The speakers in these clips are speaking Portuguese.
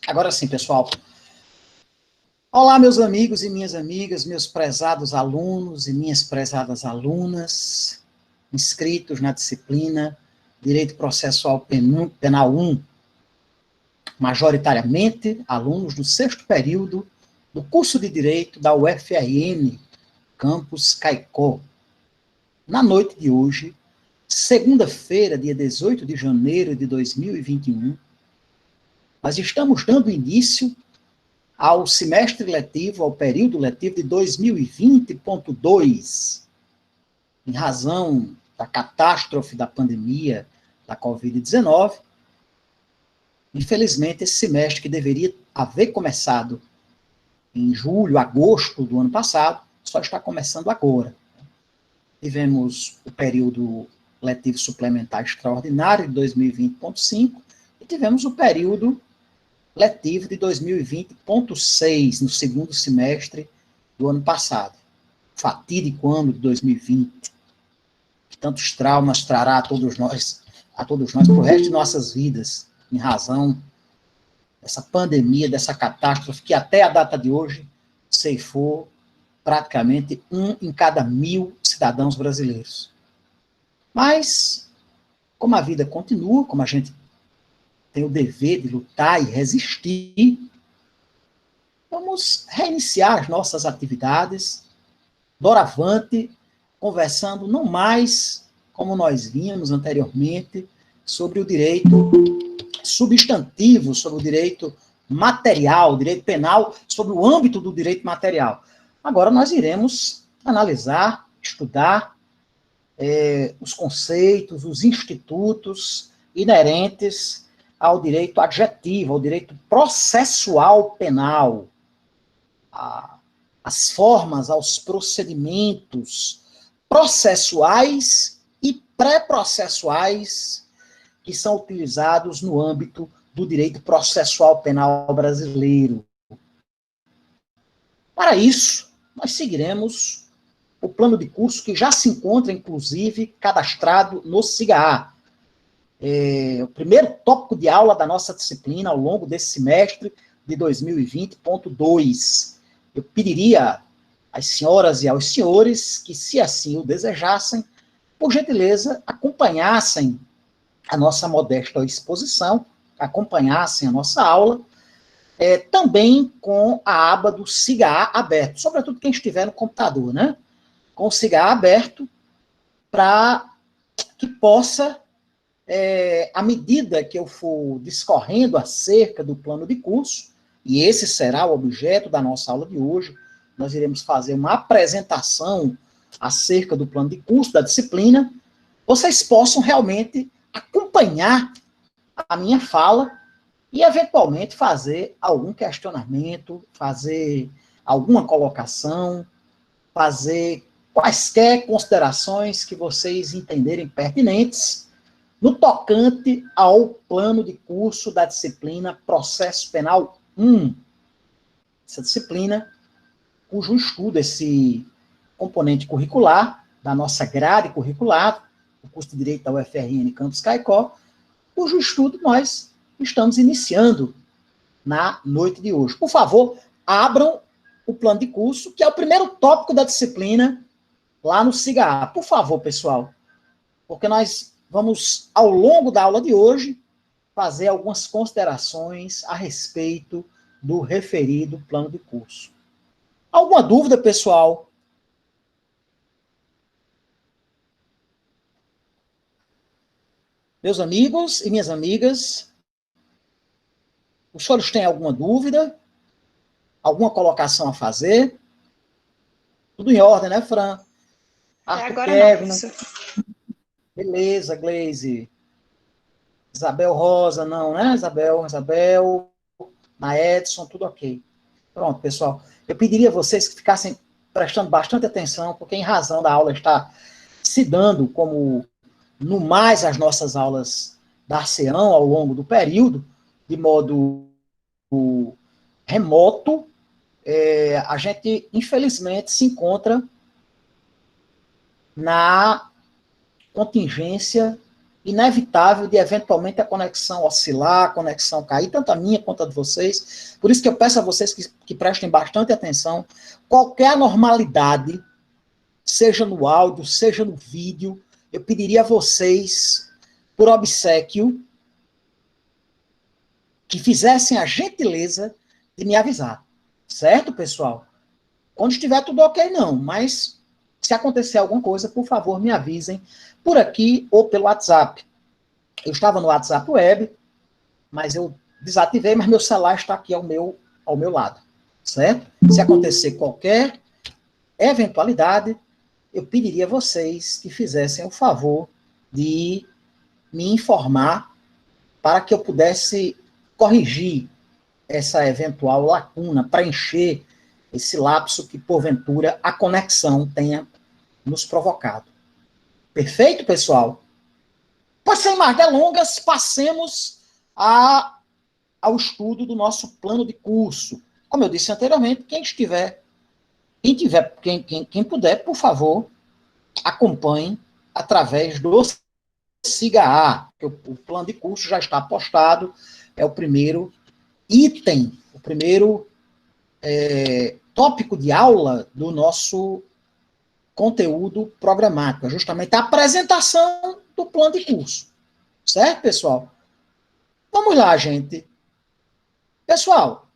Agora sim, pessoal. Olá, meus amigos e minhas amigas, meus prezados alunos e minhas prezadas alunas, inscritos na disciplina Direito Processual Penal 1, majoritariamente alunos do 6º período do curso de Direito da UFRN, Campus Caicó. Na noite de hoje, segunda-feira, dia 18 de janeiro de 2021, nós estamos dando início ao semestre letivo, ao período letivo de 2020.2, em razão da catástrofe da pandemia da Covid-19. Infelizmente, esse semestre que deveria haver começado em julho, agosto do ano passado, só está começando agora. Tivemos o período letivo suplementar extraordinário de 2020.5 e tivemos o período letivo de 2020.6, no segundo semestre do ano passado. Fatídico ano de 2020, que tantos traumas trará a todos nós para o resto de nossas vidas, em razão dessa pandemia, dessa catástrofe, que até a data de hoje ceifou praticamente 1 em cada 1000 cidadãos brasileiros. Mas, como a vida continua, como a gente tem o dever de lutar e resistir, vamos reiniciar as nossas atividades, doravante, conversando não mais, como nós vimos anteriormente, sobre o direito substantivo, sobre o direito material, direito penal, sobre o âmbito do direito material. Agora nós iremos analisar, estudar os conceitos, os institutos inerentes ao direito adjetivo, ao direito processual penal, as formas, aos procedimentos processuais e pré-processuais que são utilizados no âmbito do direito processual penal brasileiro. Para isso, nós seguiremos o plano de curso que já se encontra, inclusive, cadastrado no SIGA. O primeiro tópico de aula da nossa disciplina ao longo desse semestre de 2020.2. Eu pediria às senhoras e aos senhores que, se assim o desejassem, por gentileza, acompanhassem a nossa modesta exposição, acompanhassem a nossa aula, também com a aba do SIGA aberto, sobretudo quem estiver no computador, né? Com o SIGA aberto, para que possa, à medida que eu for discorrendo acerca do plano de curso, e esse será o objeto da nossa aula de hoje, nós iremos fazer uma apresentação acerca do plano de curso, da disciplina, vocês possam realmente acompanhar a minha fala e, eventualmente, fazer algum questionamento, fazer alguma colocação, fazer quaisquer considerações que vocês entenderem pertinentes no tocante ao plano de curso da disciplina Processo Penal 1. Essa disciplina, cujo estudo, esse componente curricular da nossa grade curricular, o curso de Direito da UFRN Campus Caicó, cujo estudo nós estamos iniciando na noite de hoje. Por favor, abram o plano de curso, que é o primeiro tópico da disciplina lá no SIGA. Por favor, pessoal, porque nós vamos, ao longo da aula de hoje, fazer algumas considerações a respeito do referido plano de curso. Alguma dúvida, pessoal? Meus amigos e minhas amigas, os senhores têm alguma dúvida? Alguma colocação a fazer? Tudo em ordem, né, Fran? Agora Kevin, não, beleza, Gleise. Isabel Rosa, não, né? Isabel, na Edson, tudo ok. Pronto, pessoal. Eu pediria a vocês que ficassem prestando bastante atenção, porque em razão da aula estar se dando como, no mais, as nossas aulas dar-se-ão ao longo do período, de modo remoto, a gente, infelizmente, se encontra na contingência inevitável de, eventualmente, a conexão oscilar, a conexão cair, tanto a minha quanto a de vocês. Por isso que eu peço a vocês que prestem bastante atenção. Qualquer anormalidade, seja no áudio, seja no vídeo, eu pediria a vocês, por obséquio, que fizessem a gentileza de me avisar. Certo, pessoal? Quando estiver tudo ok, não. Mas, se acontecer alguma coisa, por favor, me avisem por aqui ou pelo WhatsApp. Eu estava no WhatsApp Web, mas eu desativei, mas meu celular está aqui ao meu lado. Certo? Se acontecer qualquer eventualidade, eu pediria a vocês que fizessem o favor de me informar para que eu pudesse corrigir essa eventual lacuna, preencher esse lapso que, porventura, a conexão tenha nos provocado. Perfeito, pessoal? Pois, sem mais delongas, passemos ao estudo do nosso plano de curso. Como eu disse anteriormente, quem puder, por favor, acompanhe através do SIGA-A, que o plano de curso já está postado, é o primeiro item, o primeiro tópico de aula do nosso conteúdo programático, é justamente a apresentação do plano de curso. Certo, pessoal? Vamos lá, gente. Pessoal,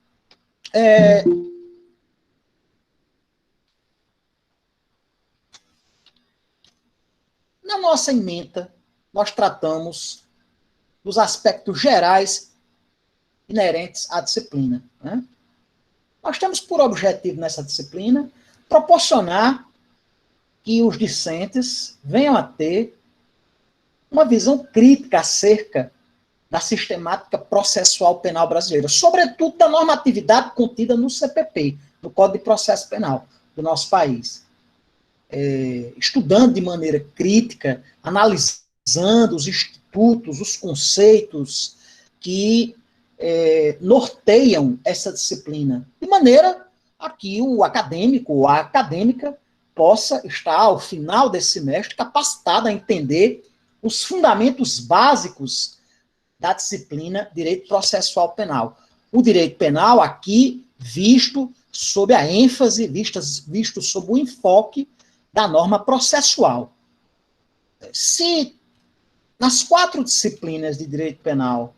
na nossa ementa, nós tratamos dos aspectos gerais inerentes à disciplina, né? Nós temos por objetivo nessa disciplina proporcionar que os discentes venham a ter uma visão crítica acerca da sistemática processual penal brasileira, sobretudo da normatividade contida no CPP, no Código de Processo Penal do nosso país. Estudando de maneira crítica, analisando os institutos, os conceitos que norteiam essa disciplina, de maneira a que o acadêmico ou a acadêmica possa estar, ao final desse semestre, capacitado a entender os fundamentos básicos da disciplina Direito Processual Penal. O direito penal aqui visto sob a ênfase, visto sob o enfoque da norma processual. Se nas 4 disciplinas de direito penal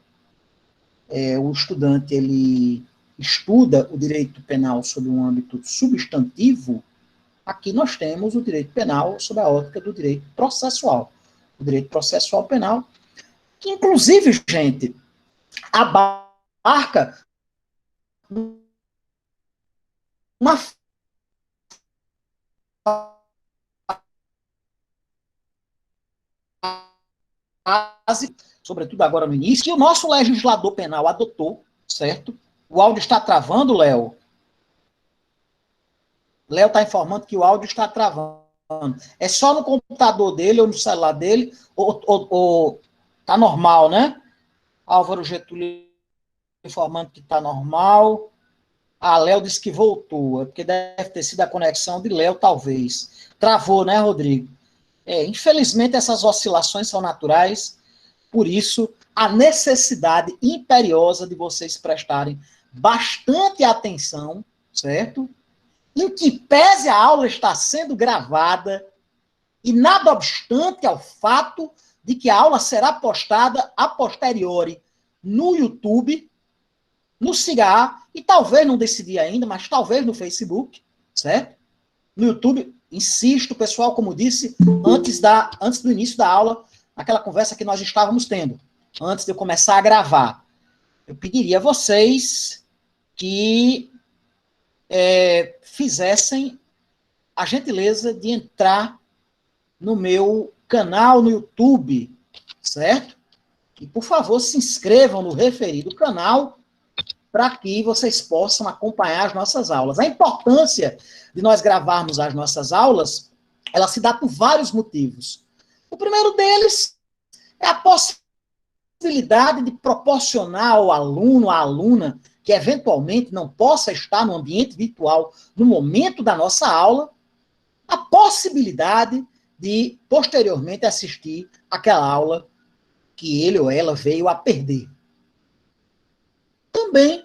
o estudante ele estuda o direito penal sob um âmbito substantivo, aqui nós temos o direito penal sob a ótica do direito processual. O direito processual penal, que inclusive, gente, abarca uma fase, sobretudo agora no início, que o nosso legislador penal adotou, certo? O áudio está travando, Léo? Léo está informando que o áudio está travando. É só no computador dele ou no celular dele, ou tá normal, né? Álvaro Getúlio informando que está normal. Léo disse que voltou, porque deve ter sido a conexão de Léo, talvez. Travou, né, Rodrigo? Infelizmente, essas oscilações são naturais, por isso, a necessidade imperiosa de vocês prestarem bastante atenção, certo? Em que pese a aula estar sendo gravada, e nada obstante ao fato de que a aula será postada a posteriori no YouTube, no SIGA, e talvez, não decidi ainda, mas talvez no Facebook, certo? No YouTube, insisto, pessoal, como disse, antes do início da aula, naquela conversa que nós estávamos tendo, antes de eu começar a gravar, eu pediria a vocês que fizessem a gentileza de entrar no meu canal no YouTube, certo? E, por favor, se inscrevam no referido canal para que vocês possam acompanhar as nossas aulas. A importância de nós gravarmos as nossas aulas, ela se dá por vários motivos. O primeiro deles é a possibilidade de proporcionar ao aluno, à aluna, que eventualmente não possa estar no ambiente virtual no momento da nossa aula, a possibilidade de, posteriormente, assistir aquela aula que ele ou ela veio a perder. Também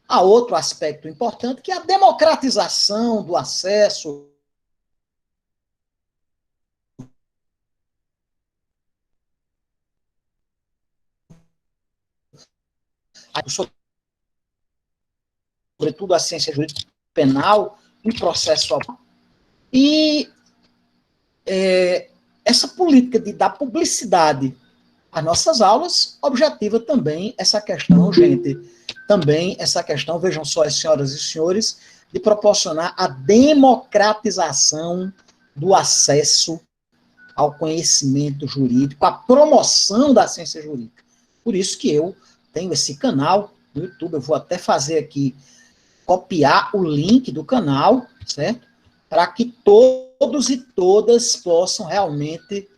há outro aspecto importante, que é a democratização do acesso sobretudo a ciência jurídica penal e processual. E essa política de dar publicidade às nossas aulas objetiva também essa questão, gente, também essa questão, vejam só, as senhoras e senhores, de proporcionar a democratização do acesso ao conhecimento jurídico, a promoção da ciência jurídica. Por isso que eu tenho esse canal no YouTube, eu vou até fazer aqui, copiar o link do canal, certo? Para que todos e todas possam realmente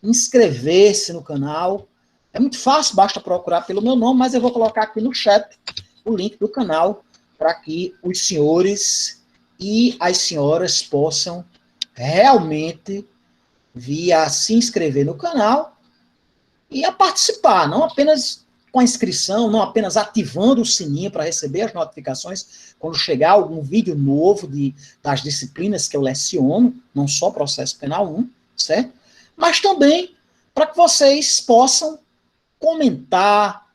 inscrever-se no canal. É muito fácil, basta procurar pelo meu nome, mas eu vou colocar aqui no chat o link do canal para que os senhores e as senhoras possam realmente vir a se inscrever no canal e a participar, não apenas com a inscrição, não apenas ativando o sininho para receber as notificações quando chegar algum vídeo novo das disciplinas que eu leciono, não só processo penal 1, certo? Mas também para que vocês possam comentar,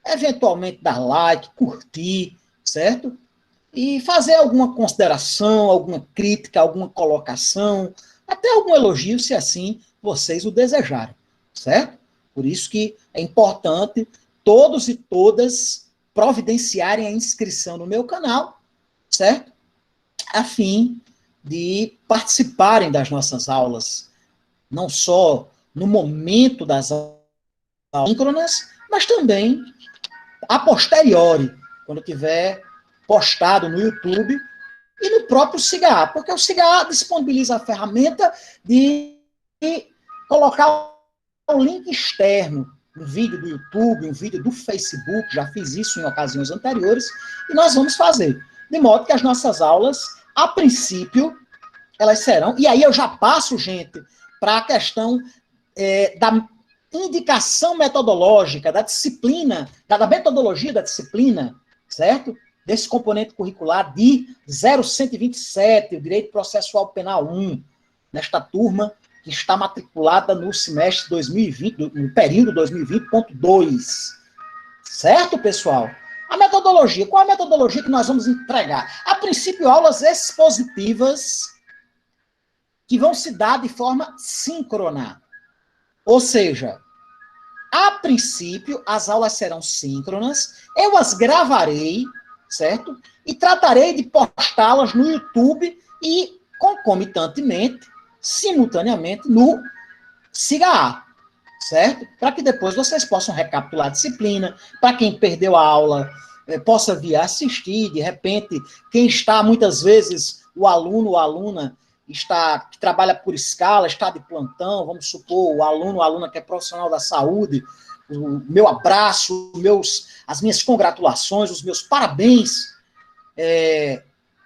eventualmente dar like, curtir, certo? E fazer alguma consideração, alguma crítica, alguma colocação, até algum elogio, se assim vocês o desejarem, certo? Por isso que é importante todos e todas providenciarem a inscrição no meu canal, certo? A fim de participarem das nossas aulas, não só no momento das aulas síncronas, mas também a posteriori, quando tiver postado no YouTube e no próprio SIGA, porque o SIGA disponibiliza a ferramenta de colocar um link externo, um vídeo do YouTube, um vídeo do Facebook, já fiz isso em ocasiões anteriores, e nós vamos fazer. De modo que as nossas aulas, a princípio, elas serão, e aí eu já passo, gente, para a questão da indicação metodológica, da disciplina, da metodologia da disciplina, certo? Desse componente curricular de 0127, o Direito Processual Penal 1, nesta turma que está matriculada no semestre 2020, no período 2020.2. Certo, pessoal? A metodologia, qual a metodologia que nós vamos entregar? A princípio, aulas expositivas que vão se dar de forma síncrona. Ou seja, a princípio, as aulas serão síncronas, eu as gravarei, certo? E tratarei de postá-las no YouTube e, concomitantemente, simultaneamente, no SIGA, certo? Para que depois vocês possam recapitular a disciplina, para quem perdeu a aula possa vir assistir, de repente, quem está, muitas vezes, o aluno ou a aluna que trabalha por escala, está de plantão, vamos supor, o aluno ou a aluna que é profissional da saúde, o meu abraço, as minhas congratulações, os meus parabéns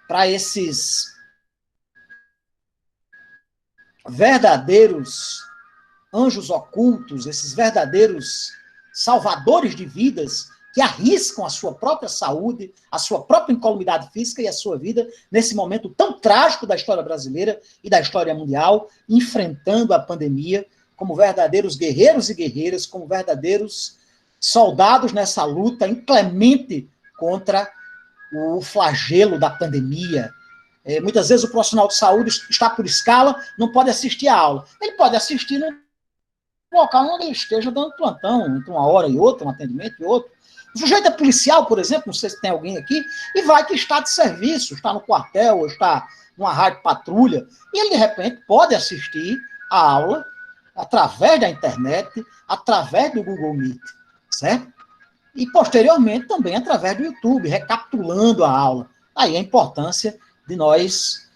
para esses verdadeiros anjos ocultos, esses verdadeiros salvadores de vidas que arriscam a sua própria saúde, a sua própria incolumidade física e a sua vida nesse momento tão trágico da história brasileira e da história mundial, enfrentando a pandemia como verdadeiros guerreiros e guerreiras, como verdadeiros soldados nessa luta inclemente contra o flagelo da pandemia. Muitas vezes o profissional de saúde está por escala, não pode assistir a aula. Ele pode assistir no local onde ele esteja dando plantão, entre uma hora e outra, um atendimento e outro. O sujeito é policial, por exemplo, não sei se tem alguém aqui, e vai que está de serviço, está no quartel, ou está numa rádio patrulha, e ele, de repente, pode assistir a aula através da internet, através do Google Meet, certo? E, posteriormente, também através do YouTube, recapitulando a aula. Aí a importância de nós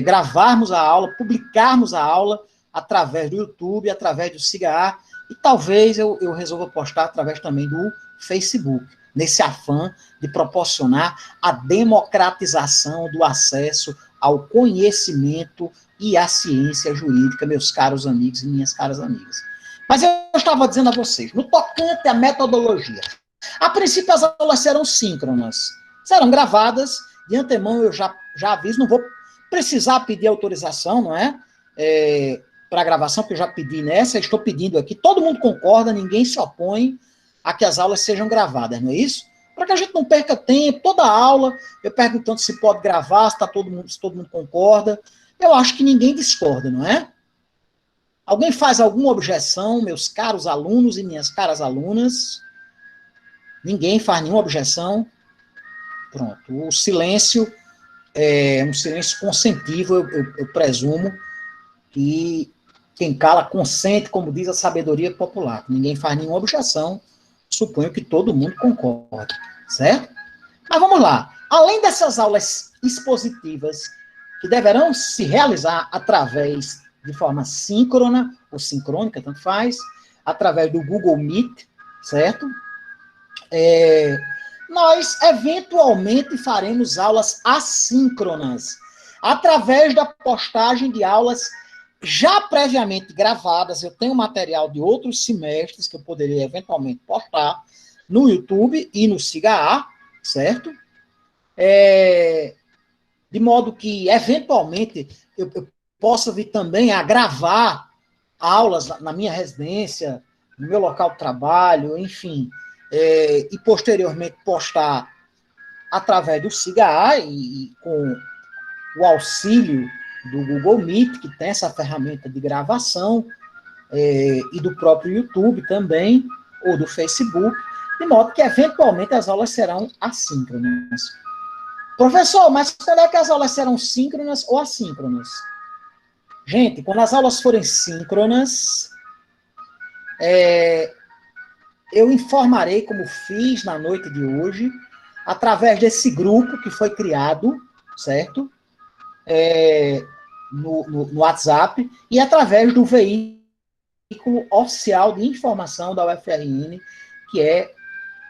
gravarmos a aula, publicarmos a aula através do YouTube, através do SIGA, e talvez eu resolva postar através também do Facebook, nesse afã de proporcionar a democratização do acesso ao conhecimento e à ciência jurídica, meus caros amigos e minhas caras amigas. Mas eu estava dizendo a vocês, no tocante à metodologia, a princípio as aulas serão síncronas, serão gravadas, de antemão eu já aviso, não vou precisar pedir autorização, não é? Para a gravação, porque eu já pedi nessa, estou pedindo aqui, todo mundo concorda, ninguém se opõe a que as aulas sejam gravadas, não é isso? Para que a gente não perca tempo, toda aula, eu perguntando se pode gravar, se todo mundo concorda. Eu acho que ninguém discorda, não é? Alguém faz alguma objeção, meus caros alunos e minhas caras alunas? Ninguém faz nenhuma objeção? Pronto, o silêncio é um silêncio consentivo, eu presumo que quem cala consente, como diz a sabedoria popular. Ninguém faz nenhuma objeção, suponho que todo mundo concorda, certo? Mas vamos lá. Além dessas aulas expositivas, que deverão se realizar através de forma síncrona, ou sincrônica, tanto faz, através do Google Meet, certo? Nós, eventualmente, faremos aulas assíncronas, através da postagem de aulas já previamente gravadas. Eu tenho material de outros semestres que eu poderia eventualmente postar no YouTube e no SIGA, certo? De modo que, eventualmente, eu possa vir também a gravar aulas na minha residência, no meu local de trabalho, enfim, e posteriormente postar através do SIGA e com o auxílio do Google Meet, que tem essa ferramenta de gravação, e do próprio YouTube também, ou do Facebook, de modo que, eventualmente, as aulas serão assíncronas. Professor, mas quando é que as aulas serão síncronas ou assíncronas? Gente, quando as aulas forem síncronas, eu informarei, como fiz na noite de hoje, através desse grupo que foi criado, certo? No WhatsApp, e através do veículo oficial de informação da UFRN, que é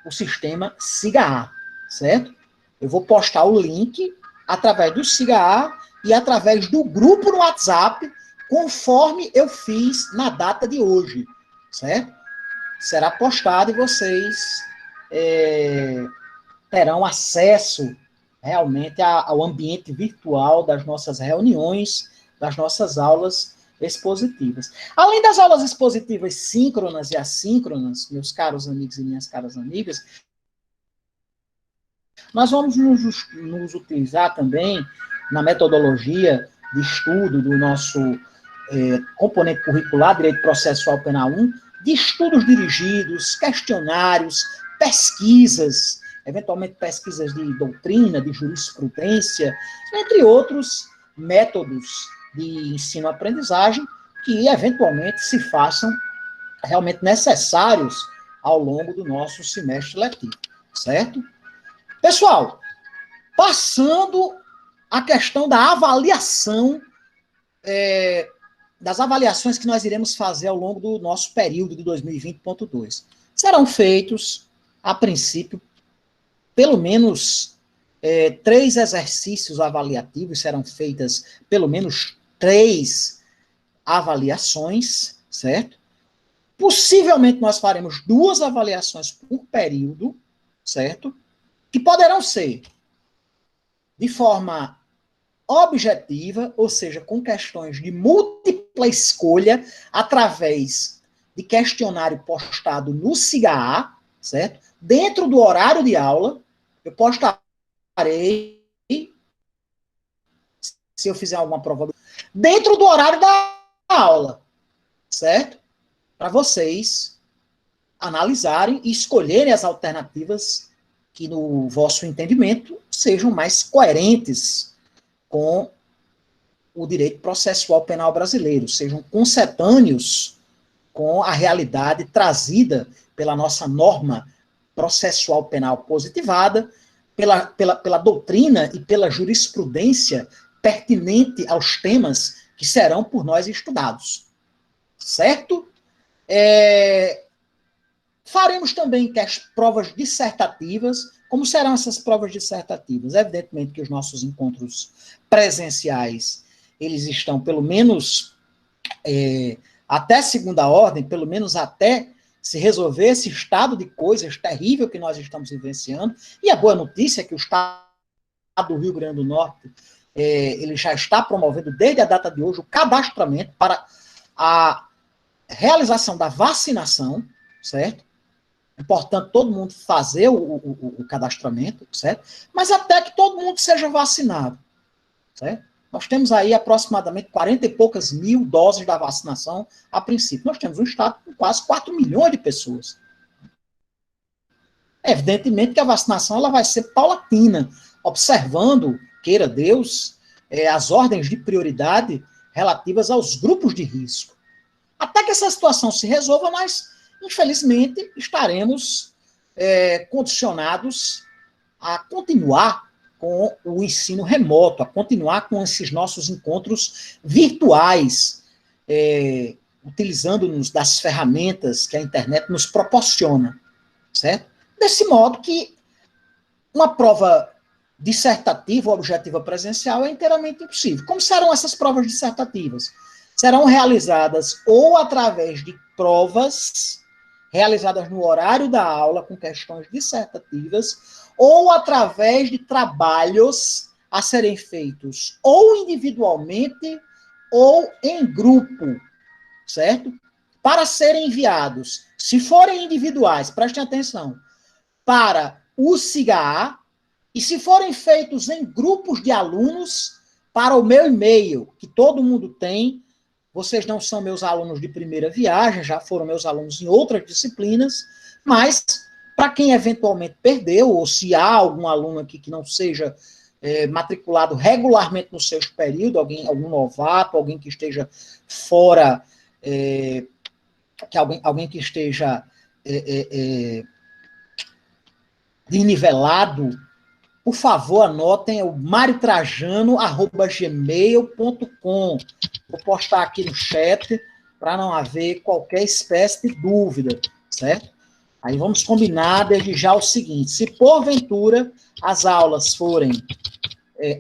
o sistema SIGA, certo? Eu vou postar o link através do SIGA e através do grupo no WhatsApp, conforme eu fiz na data de hoje, certo? Será postado e vocês terão acesso realmente ao ambiente virtual das nossas reuniões, das nossas aulas expositivas. Além das aulas expositivas síncronas e assíncronas, meus caros amigos e minhas caras amigas, nós vamos nos utilizar também na metodologia de estudo do nosso componente curricular, Direito Processual Penal 1, de estudos dirigidos, questionários, pesquisas, eventualmente pesquisas de doutrina, de jurisprudência, entre outros métodos de ensino-aprendizagem que, eventualmente, se façam realmente necessários ao longo do nosso semestre letivo, certo? Pessoal, passando a questão da avaliação, das avaliações que nós iremos fazer ao longo do nosso período de 2020.2. Serão feitos, a princípio, pelo menos 3 exercícios avaliativos, serão feitas pelo menos 3 avaliações, certo? Possivelmente nós faremos 2 avaliações por período, certo? Que poderão ser de forma objetiva, ou seja, com questões de múltipla escolha, através de questionário postado no SIGA, certo? Dentro do horário de aula, eu postarei, se eu fizer alguma prova, dentro do horário da aula, certo? Para vocês analisarem e escolherem as alternativas que, no vosso entendimento, sejam mais coerentes com o direito processual penal brasileiro, sejam concetâneos com a realidade trazida pela nossa norma processual penal positivada, pela doutrina e pela jurisprudência pertinente aos temas que serão por nós estudados. Certo? Faremos também provas dissertativas. Como serão essas provas dissertativas? Evidentemente que os nossos encontros presenciais, eles estão pelo menos até segunda ordem, pelo menos até se resolver esse estado de coisas terrível que nós estamos vivenciando. E a boa notícia é que o Estado do Rio Grande do Norte, ele já está promovendo, desde a data de hoje, o cadastramento para a realização da vacinação, certo? É importante todo mundo fazer o cadastramento, certo? Mas até que todo mundo seja vacinado, certo? Nós temos aí aproximadamente 40 e poucas mil doses da vacinação a princípio. Nós temos um estado com quase 4 milhões de pessoas. Evidentemente que a vacinação ela vai ser paulatina, observando, queira Deus, as ordens de prioridade relativas aos grupos de risco. Até que essa situação se resolva, nós, infelizmente, estaremos condicionados a continuar com o ensino remoto, a continuar com esses nossos encontros virtuais, utilizando-nos das ferramentas que a internet nos proporciona, certo? Desse modo que uma prova dissertativa ou objetiva presencial é inteiramente impossível. Como serão essas provas dissertativas? Serão realizadas ou através de provas realizadas no horário da aula com questões dissertativas, ou através de trabalhos a serem feitos ou individualmente ou em grupo, certo? Para serem enviados, se forem individuais, prestem atenção, para o SIGA, e se forem feitos em grupos de alunos, para o meu e-mail, que todo mundo tem. Vocês não são meus alunos de primeira viagem, já foram meus alunos em outras disciplinas, mas para quem eventualmente perdeu, ou se há algum aluno aqui que não seja matriculado regularmente no seu período, algum novato, alguém que esteja fora, alguém que esteja desnivelado, por favor, anotem o mariotrajano@gmail.com. Vou postar aqui no chat para não haver qualquer espécie de dúvida, certo? Aí vamos combinar desde já o seguinte: se porventura as aulas forem,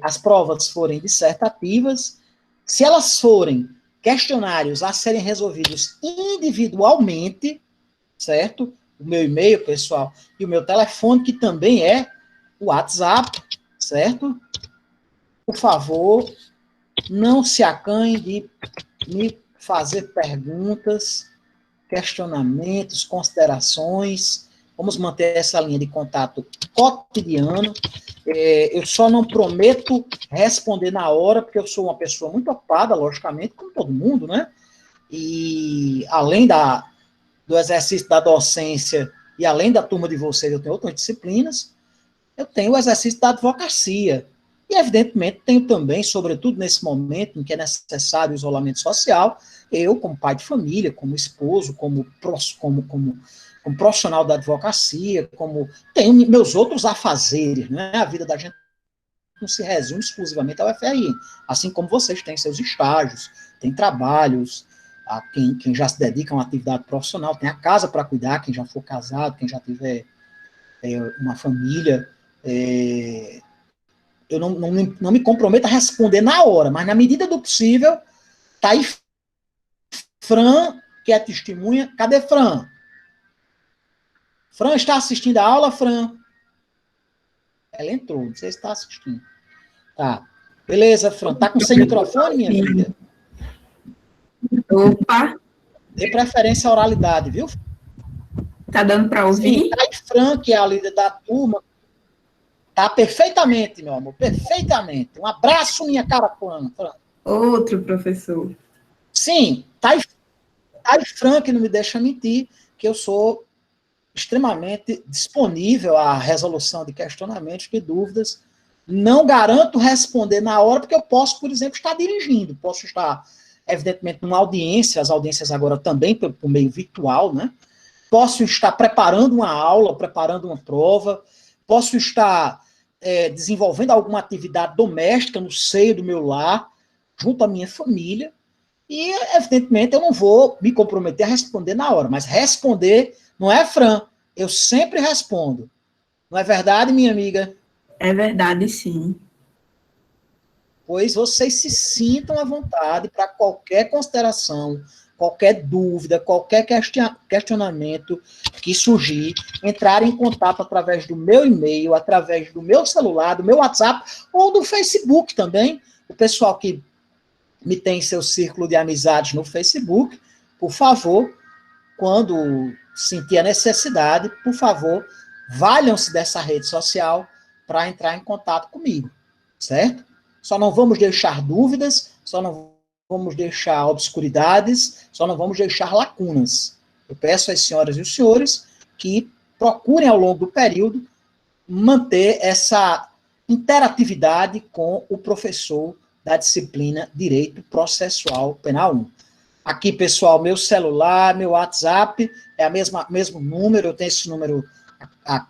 as provas forem dissertativas, se elas forem questionários a serem resolvidos individualmente, certo? O meu e-mail, pessoal, e o meu telefone, que também é o WhatsApp, certo? Por favor, não se acanhe de me fazer perguntas, questionamentos, considerações. Vamos manter essa linha de contato cotidiano. Eu só não prometo responder na hora, porque eu sou uma pessoa muito ocupada, logicamente, como todo mundo, né? E além do exercício da docência e além da turma de vocês, eu tenho outras disciplinas. Eu tenho o exercício da advocacia. E, evidentemente, tenho também, sobretudo nesse momento em que é necessário o isolamento social, eu, como pai de família, como esposo, como profissional da advocacia, como tenho meus outros afazeres, né? A vida da gente não se resume exclusivamente ao FRI, assim como vocês têm seus estágios, têm trabalhos, quem já se dedica a uma atividade profissional, tem a casa para cuidar, quem já for casado, quem já tiver uma família. Eu não me comprometo a responder na hora, mas na medida do possível, tá aí Fran, que é testemunha. Cadê Fran? Fran está assistindo a aula, Fran? Ela entrou, não sei se está assistindo. Tá. Beleza, Fran. Tá com sem microfone, minha filha? Opa! Dê preferência à oralidade, viu? Tá dando para ouvir? Sim, tá aí Fran, que é a líder da turma. Tá perfeitamente, meu amor, perfeitamente. Um abraço, minha cara, Fran. Outro professor. Sim, tá aí Fran, que não me deixa mentir, que eu sou extremamente disponível à resolução de questionamentos, de dúvidas. Não garanto responder na hora, porque eu posso, por exemplo, estar dirigindo, posso estar, evidentemente, numa audiência, as audiências agora também por meio virtual, né? Posso estar preparando uma aula, preparando uma prova, posso estar desenvolvendo alguma atividade doméstica no seio do meu lar, junto à minha família, e, evidentemente, eu não vou me comprometer a responder na hora, mas responder não é, Fran? Eu sempre respondo. Não é verdade, minha amiga? É verdade, sim. Pois vocês se sintam à vontade para qualquer consideração, qualquer dúvida, qualquer questionamento que surgir, entrar em contato através do meu e-mail, através do meu celular, do meu WhatsApp, ou do Facebook também. O pessoal que me tem em seu círculo de amizades no Facebook, por favor, quando sentir a necessidade, por favor, valham-se dessa rede social para entrar em contato comigo, certo? Só não vamos deixar dúvidas, só não vamos deixar obscuridades, só não vamos deixar lacunas. Eu peço às senhoras e os senhores que procurem ao longo do período manter essa interatividade com o professor da disciplina Direito Processual Penal 1. Aqui, pessoal, meu celular, meu WhatsApp, é o mesmo número, eu tenho esse número há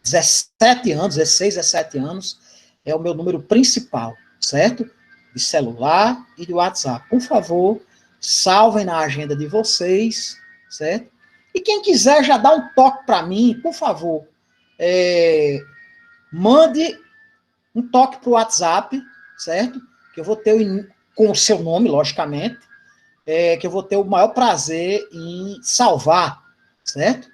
17 anos, 16, 17 anos, é o meu número principal, certo? De celular e de WhatsApp. Por favor, salvem na agenda de vocês, certo? E quem quiser já dá um toque para mim, por favor, mande um toque para o WhatsApp, certo? Que eu vou ter, com o seu nome, logicamente, que eu vou ter o maior prazer em salvar, certo?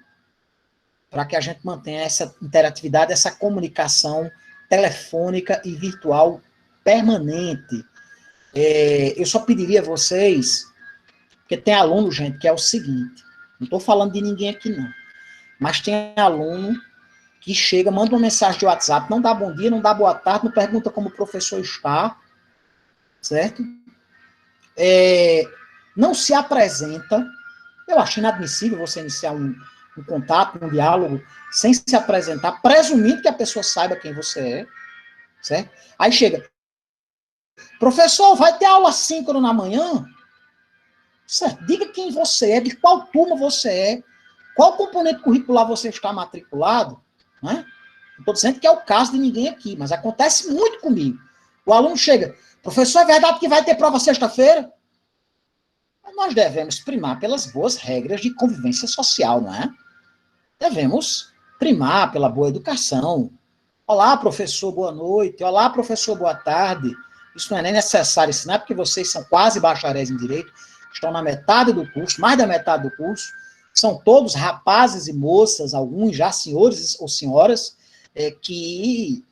Para que a gente mantenha essa interatividade, essa comunicação telefônica e virtual permanente. Eu só pediria a vocês, porque tem aluno, gente, que é o seguinte, não estou falando de ninguém aqui não, mas tem aluno que chega, manda uma mensagem de WhatsApp, não dá bom dia, não dá boa tarde, não pergunta como o professor está, certo? Não se apresenta. Eu acho inadmissível você iniciar um contato, um diálogo, sem se apresentar, presumindo que a pessoa saiba quem você é, certo? Aí chega, professor, vai ter aula síncrona na manhã? Certo, diga quem você é, de qual turma você é, qual componente curricular você está matriculado, né? Não estou dizendo que é o caso de ninguém aqui, mas acontece muito comigo. O aluno chega, professor, é verdade que vai ter prova sexta-feira? Nós devemos primar pelas boas regras de convivência social, não é? Devemos primar pela boa educação. Olá, professor, boa noite. Olá, professor, boa tarde. Isso não é nem necessário ensinar, porque vocês são quase bacharéis em Direito, estão na metade do curso, mais da metade do curso, são todos rapazes e moças, alguns já senhores ou senhoras, que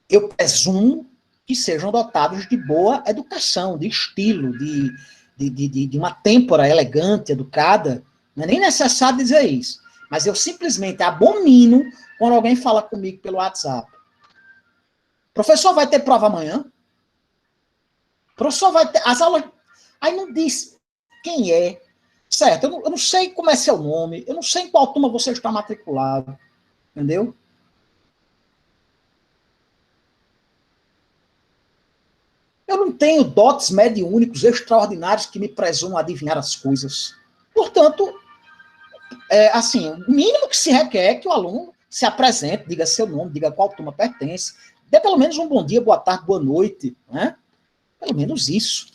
eu presumo que sejam dotados de boa educação, de estilo, de uma têmpora elegante, educada. Não é nem necessário dizer isso. Mas eu simplesmente abomino quando alguém fala comigo pelo WhatsApp. Professor, vai ter prova amanhã? Professor, vai ter... As aulas... Aí não diz quem é. Certo, eu não sei como é seu nome, eu não sei em qual turma você está matriculado. Entendeu? Eu não tenho dotes mediúnicos extraordinários que me presumam adivinhar as coisas. Portanto, assim, o mínimo que se requer é que o aluno se apresente, diga seu nome, diga qual turma pertence, dê pelo menos um bom dia, boa tarde, boa noite, né? Pelo menos isso.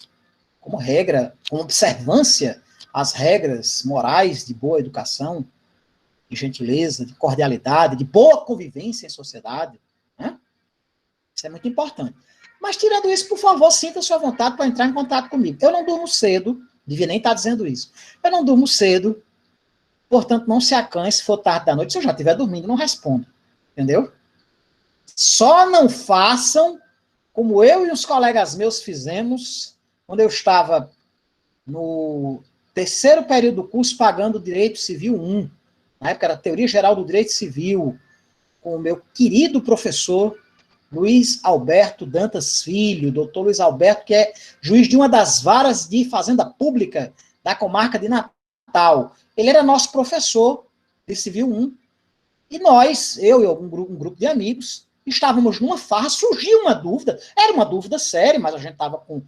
Como regra, como observância às regras morais de boa educação, de gentileza, de cordialidade, de boa convivência em sociedade, né? Isso é muito importante. Mas, tirando isso, por favor, sinta-se à vontade para entrar em contato comigo. Eu não durmo cedo, devia nem estar dizendo isso. Eu não durmo cedo, portanto, não se acanhe se for tarde da noite. Se eu já estiver dormindo, não respondo. Entendeu? Só não façam como eu e os colegas meus fizemos quando eu estava no terceiro período do curso pagando Direito Civil 1. Na época era Teoria Geral do Direito Civil, com o meu querido professor Luiz Alberto Dantas Filho, doutor Luiz Alberto, que é juiz de uma das varas de fazenda pública da comarca de Natal. Ele era nosso professor de Civil 1. E nós, eu e um grupo de amigos, estávamos numa farra, surgiu uma dúvida, era uma dúvida séria, mas a gente estava com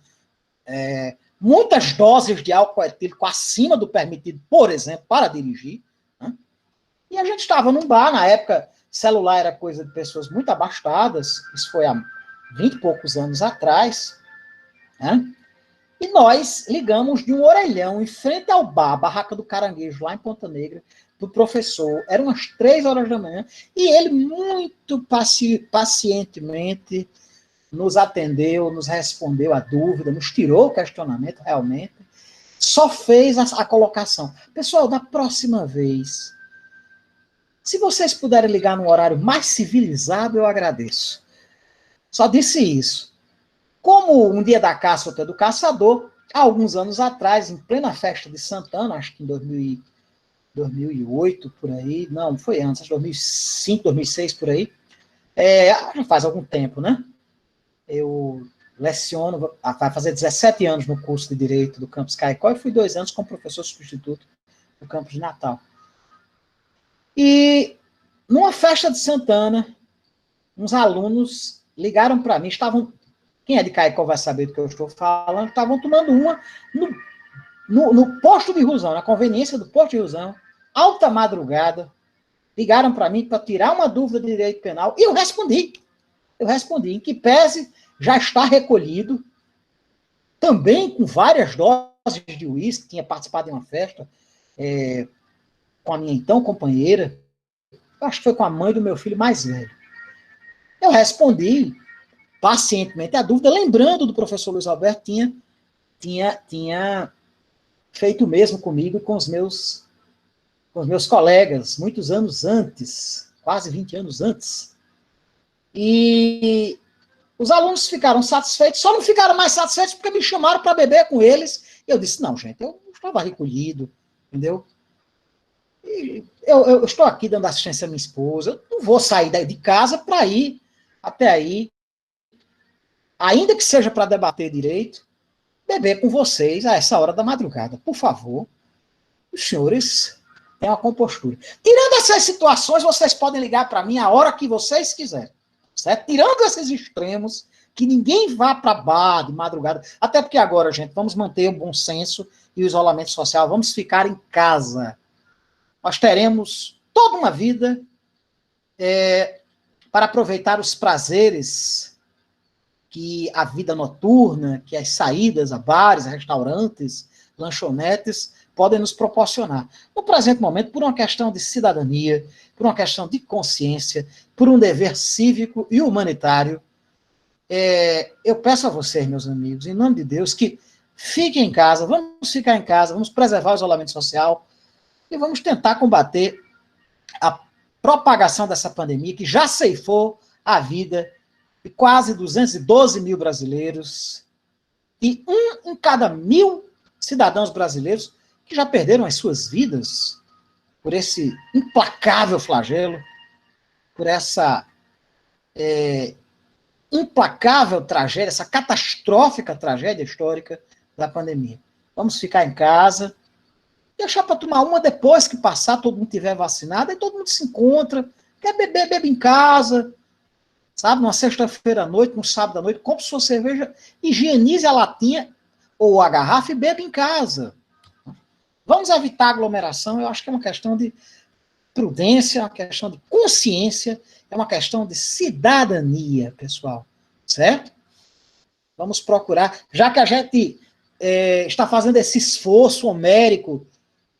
muitas doses de álcool etílico acima do permitido, por exemplo, para dirigir. Né? E a gente estava num bar, na época, celular era coisa de pessoas muito abastadas, isso foi há 20 e poucos anos atrás, né? E nós ligamos de um orelhão em frente ao bar, Barraca do Caranguejo, lá em Ponta Negra, do professor, eram umas 3 horas da manhã, e ele muito pacientemente nos atendeu, nos respondeu a dúvida, nos tirou o questionamento realmente, só fez a colocação. Pessoal, da próxima vez, se vocês puderem ligar num horário mais civilizado, eu agradeço. Só disse isso. Como um dia da caça, outro do caçador, há alguns anos atrás, em plena festa de Santana, acho que em 2008, por aí, não, foi antes, 2005, 2006, por aí, já faz algum tempo, né? Eu leciono, vai fazer 17 anos no curso de Direito do Campus Caicó e fui 2 anos como professor substituto do campus de Natal. E numa festa de Santana, uns alunos ligaram para mim, quem é de Caicó vai saber do que eu estou falando, estavam tomando uma no posto de Rusão, na conveniência do posto de Rusão, alta madrugada, ligaram para mim para tirar uma dúvida de direito penal, e eu respondi, em que pese já está recolhido, também com várias doses de uísque, tinha participado de uma festa com a minha então companheira, acho que foi com a mãe do meu filho mais velho. Eu respondi pacientemente a dúvida, lembrando do professor Luiz Alberto, tinha feito o mesmo comigo e com os meus colegas, muitos anos antes, quase 20 anos antes. E os alunos ficaram satisfeitos, só não ficaram mais satisfeitos porque me chamaram para beber com eles. E eu disse, não, gente, eu estava recolhido, entendeu? E eu estou aqui dando assistência à minha esposa, eu não vou sair de casa para ir até aí, ainda que seja para debater direito, beber com vocês a essa hora da madrugada. Por favor, os senhores tenham a compostura. Tirando essas situações, vocês podem ligar para mim a hora que vocês quiserem. Certo? Tirando esses extremos, que ninguém vá para bar de madrugada. Até porque agora, gente, vamos manter o bom senso e o isolamento social. Vamos ficar em casa. Nós teremos toda uma vida para aproveitar os prazeres que a vida noturna, que as saídas a bares, a restaurantes, lanchonetes, podem nos proporcionar. No presente momento, por uma questão de cidadania, por uma questão de consciência, por um dever cívico e humanitário, eu peço a vocês, meus amigos, em nome de Deus, que fiquem em casa, vamos ficar em casa, vamos preservar o isolamento social e vamos tentar combater a propagação dessa pandemia que já ceifou a vida de quase 212 mil brasileiros e 1 em cada 1.000 cidadãos brasileiros que já perderam as suas vidas por esse implacável flagelo, por essa implacável tragédia, essa catastrófica tragédia histórica da pandemia. Vamos ficar em casa, deixar para tomar uma depois que passar, todo mundo tiver vacinado, aí todo mundo se encontra, quer beber, bebe em casa, sabe, numa sexta-feira à noite, num sábado à noite, compre sua cerveja, higienize a latinha ou a garrafa e bebe em casa. Vamos evitar aglomeração, eu acho que é uma questão de prudência, é uma questão de consciência, é uma questão de cidadania, pessoal, certo? Vamos procurar, já que a gente está fazendo esse esforço homérico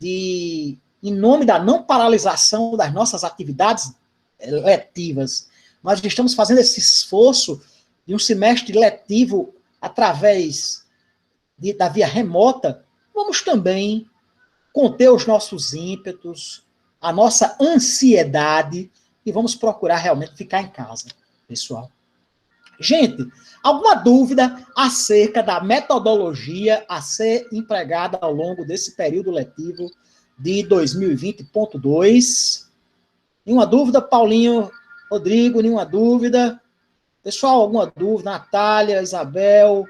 em nome da não paralisação das nossas atividades letivas, nós estamos fazendo esse esforço de um semestre letivo através da via remota, vamos também conter os nossos ímpetos, a nossa ansiedade, e vamos procurar realmente ficar em casa, pessoal. Gente, alguma dúvida acerca da metodologia a ser empregada ao longo desse período letivo de 2020.2? Nenhuma dúvida, Paulinho, Rodrigo, nenhuma dúvida? Pessoal, alguma dúvida? Natália, Isabel,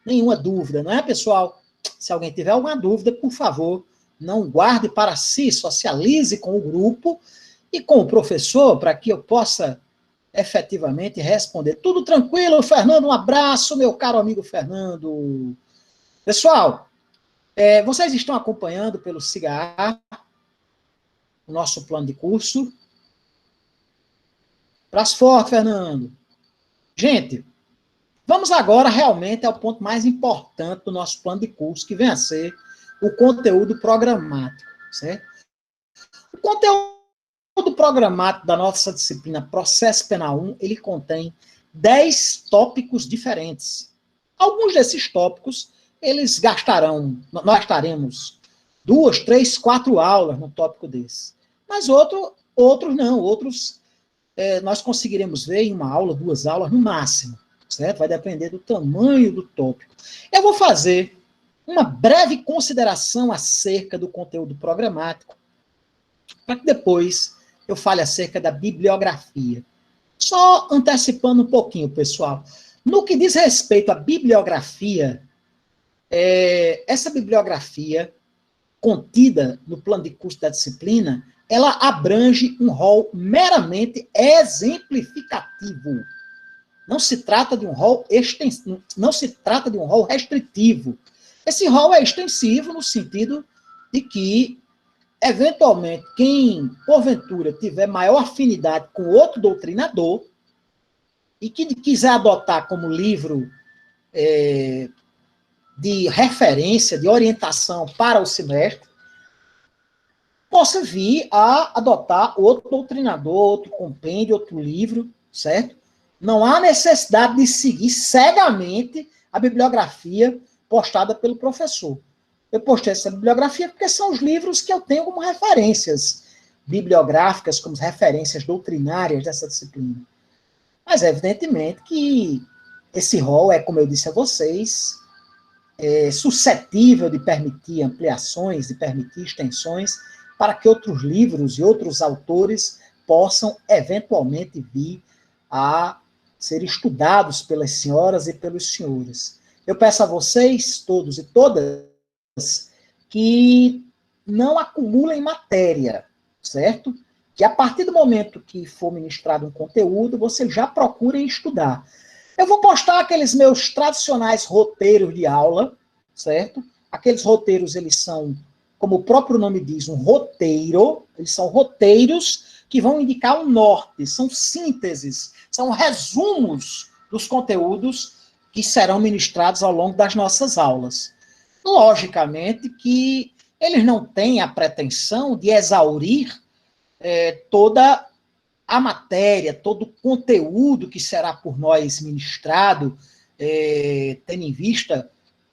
nenhuma dúvida, não é, pessoal? Se alguém tiver alguma dúvida, por favor, não guarde para si, socialize com o grupo e com o professor, para que eu possa efetivamente responder. Tudo tranquilo, Fernando? Um abraço, meu caro amigo Fernando. Pessoal, vocês estão acompanhando pelo SIGA o nosso plano de curso. Braço forte, Fernando. Gente, vamos agora realmente ao ponto mais importante do nosso plano de curso, que vem a ser o conteúdo programático, certo? O conteúdo programático da nossa disciplina Processo Penal 1, ele contém 10 tópicos diferentes. Alguns desses tópicos nós gastaremos 2, 3, 4 aulas no tópico desse. Mas outros não, nós conseguiremos ver em uma aula, 2 aulas no máximo, certo? Vai depender do tamanho do tópico. Eu vou fazer uma breve consideração acerca do conteúdo programático, para que depois eu fale acerca da bibliografia. Só antecipando um pouquinho, pessoal. No que diz respeito à bibliografia, essa bibliografia contida no plano de curso da disciplina, ela abrange um rol meramente exemplificativo. Não se trata de um rol restritivo. Esse rol é extensivo no sentido de que, eventualmente, quem, porventura, tiver maior afinidade com outro doutrinador e que quiser adotar como livro de referência, de orientação para o semestre, possa vir a adotar outro doutrinador, outro compêndio, outro livro, certo? Não há necessidade de seguir cegamente a bibliografia postada pelo professor. Eu postei essa bibliografia porque são os livros que eu tenho como referências bibliográficas, como referências doutrinárias dessa disciplina. Mas, evidentemente, que esse rol é, como eu disse a vocês, suscetível de permitir ampliações, de permitir extensões, para que outros livros e outros autores possam, eventualmente, vir a ser estudados pelas senhoras e pelos senhores. Eu peço a vocês, todos e todas, que não acumulem matéria, certo? Que a partir do momento que for ministrado um conteúdo, vocês já procurem estudar. Eu vou postar aqueles meus tradicionais roteiros de aula, certo? Aqueles roteiros, eles são, como o próprio nome diz, um roteiro, eles são roteiros que vão indicar um norte, são sínteses, são resumos dos conteúdos que serão ministrados ao longo das nossas aulas. Logicamente que eles não têm a pretensão de exaurir toda a matéria, todo o conteúdo que será por nós ministrado, tendo em vista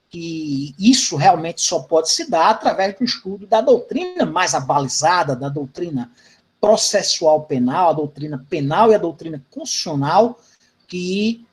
que isso realmente só pode se dar através do estudo da doutrina mais abalizada, da doutrina processual penal, a doutrina penal e a doutrina constitucional, que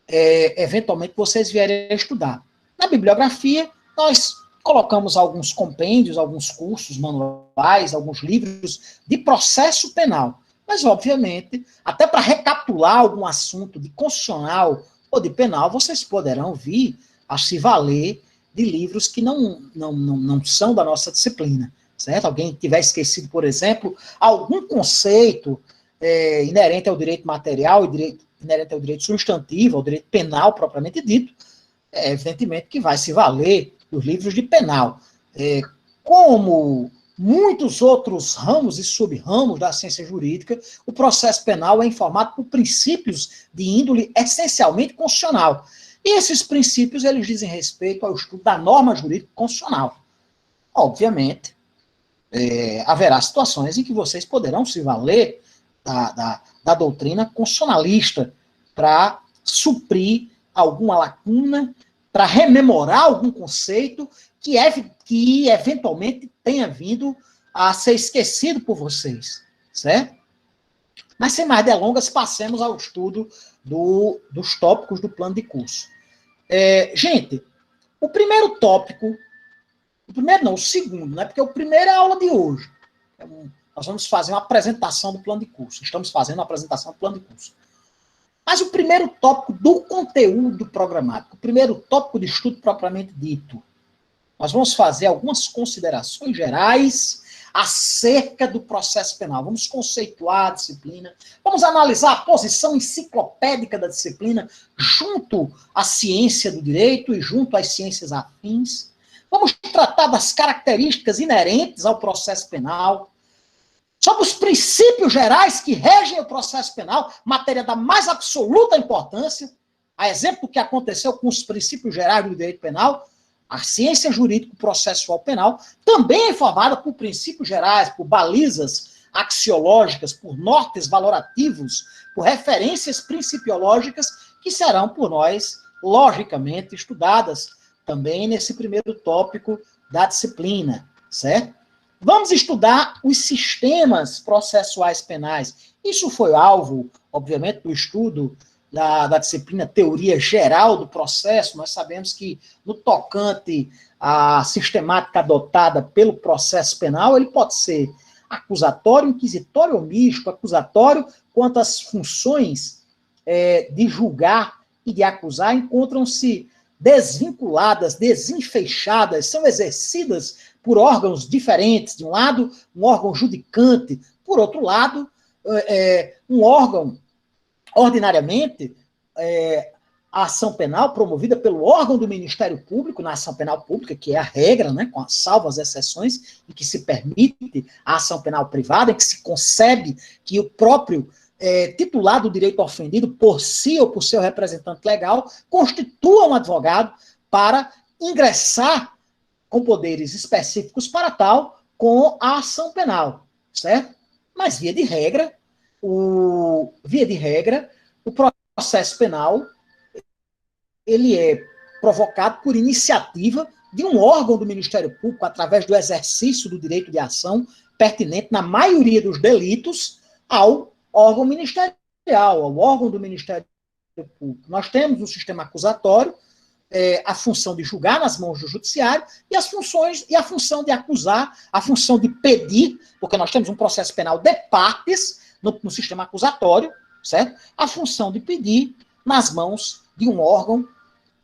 eventualmente vocês vierem a estudar. Na bibliografia, nós colocamos alguns compêndios, alguns cursos, manuais, alguns livros de processo penal. Mas, obviamente, até para recapitular algum assunto de constitucional ou de penal, vocês poderão vir a se valer de livros que não são da nossa disciplina, certo? Alguém tiver esquecido, por exemplo, algum conceito inerente ao direito material e inerente ao direito substantivo, ao direito penal propriamente dito, evidentemente que vai se valer dos livros de penal. Como muitos outros ramos e sub-ramos da ciência jurídica, o processo penal é informado por princípios de índole essencialmente constitucional. E esses princípios, eles dizem respeito ao estudo da norma jurídica constitucional. Obviamente, haverá situações em que vocês poderão se valer da doutrina constitucionalista para suprir alguma lacuna, para rememorar algum conceito que eventualmente tenha vindo a ser esquecido por vocês, certo? Mas, sem mais delongas, passemos ao estudo dos tópicos do plano de curso. Gente, o primeiro tópico, o segundo, né? Porque o primeiro é a aula de hoje. Nós vamos fazer uma apresentação do plano de curso. Estamos fazendo uma apresentação do plano de curso. Mas o primeiro tópico do conteúdo programático, o primeiro tópico de estudo propriamente dito, nós vamos fazer algumas considerações gerais acerca do processo penal. Vamos conceituar a disciplina, vamos analisar a posição enciclopédica da disciplina junto à ciência do direito e junto às ciências afins. Vamos tratar das características inerentes ao processo penal, sobre os princípios gerais que regem o processo penal, matéria da mais absoluta importância, a exemplo do que aconteceu com os princípios gerais do direito penal. A ciência jurídico-processual penal também é formada por princípios gerais, por balizas axiológicas, por nortes valorativos, por referências principiológicas que serão por nós, logicamente, estudadas também nesse primeiro tópico da disciplina, certo? Vamos estudar os sistemas processuais penais. Isso foi alvo, obviamente, do estudo da disciplina Teoria Geral do Processo. Nós sabemos que, no tocante à sistemática adotada pelo processo penal, ele pode ser acusatório, inquisitório ou misto. Acusatório, quanto às funções de julgar e de acusar, encontram-se desvinculadas, desenfeixadas, são exercidas por órgãos diferentes. De um lado, um órgão judicante, por outro lado, um órgão, ordinariamente, a ação penal promovida pelo órgão do Ministério Público, na ação penal pública, que é a regra, né, com salvas exceções, em que se permite a ação penal privada, em que se concebe que o próprio titular do direito ofendido, por si ou por seu representante legal, constitua um advogado para ingressar com poderes específicos para tal, com a ação penal, certo? Mas, via de regra, o processo penal ele é provocado por iniciativa de um órgão do Ministério Público, através do exercício do direito de ação pertinente, na maioria dos delitos, ao órgão ministerial, ao órgão do Ministério Público. Nós temos um sistema acusatório, a função de julgar nas mãos do judiciário, e a função de acusar, a função de pedir, porque nós temos um processo penal de partes no sistema acusatório, certo? A função de pedir nas mãos de um órgão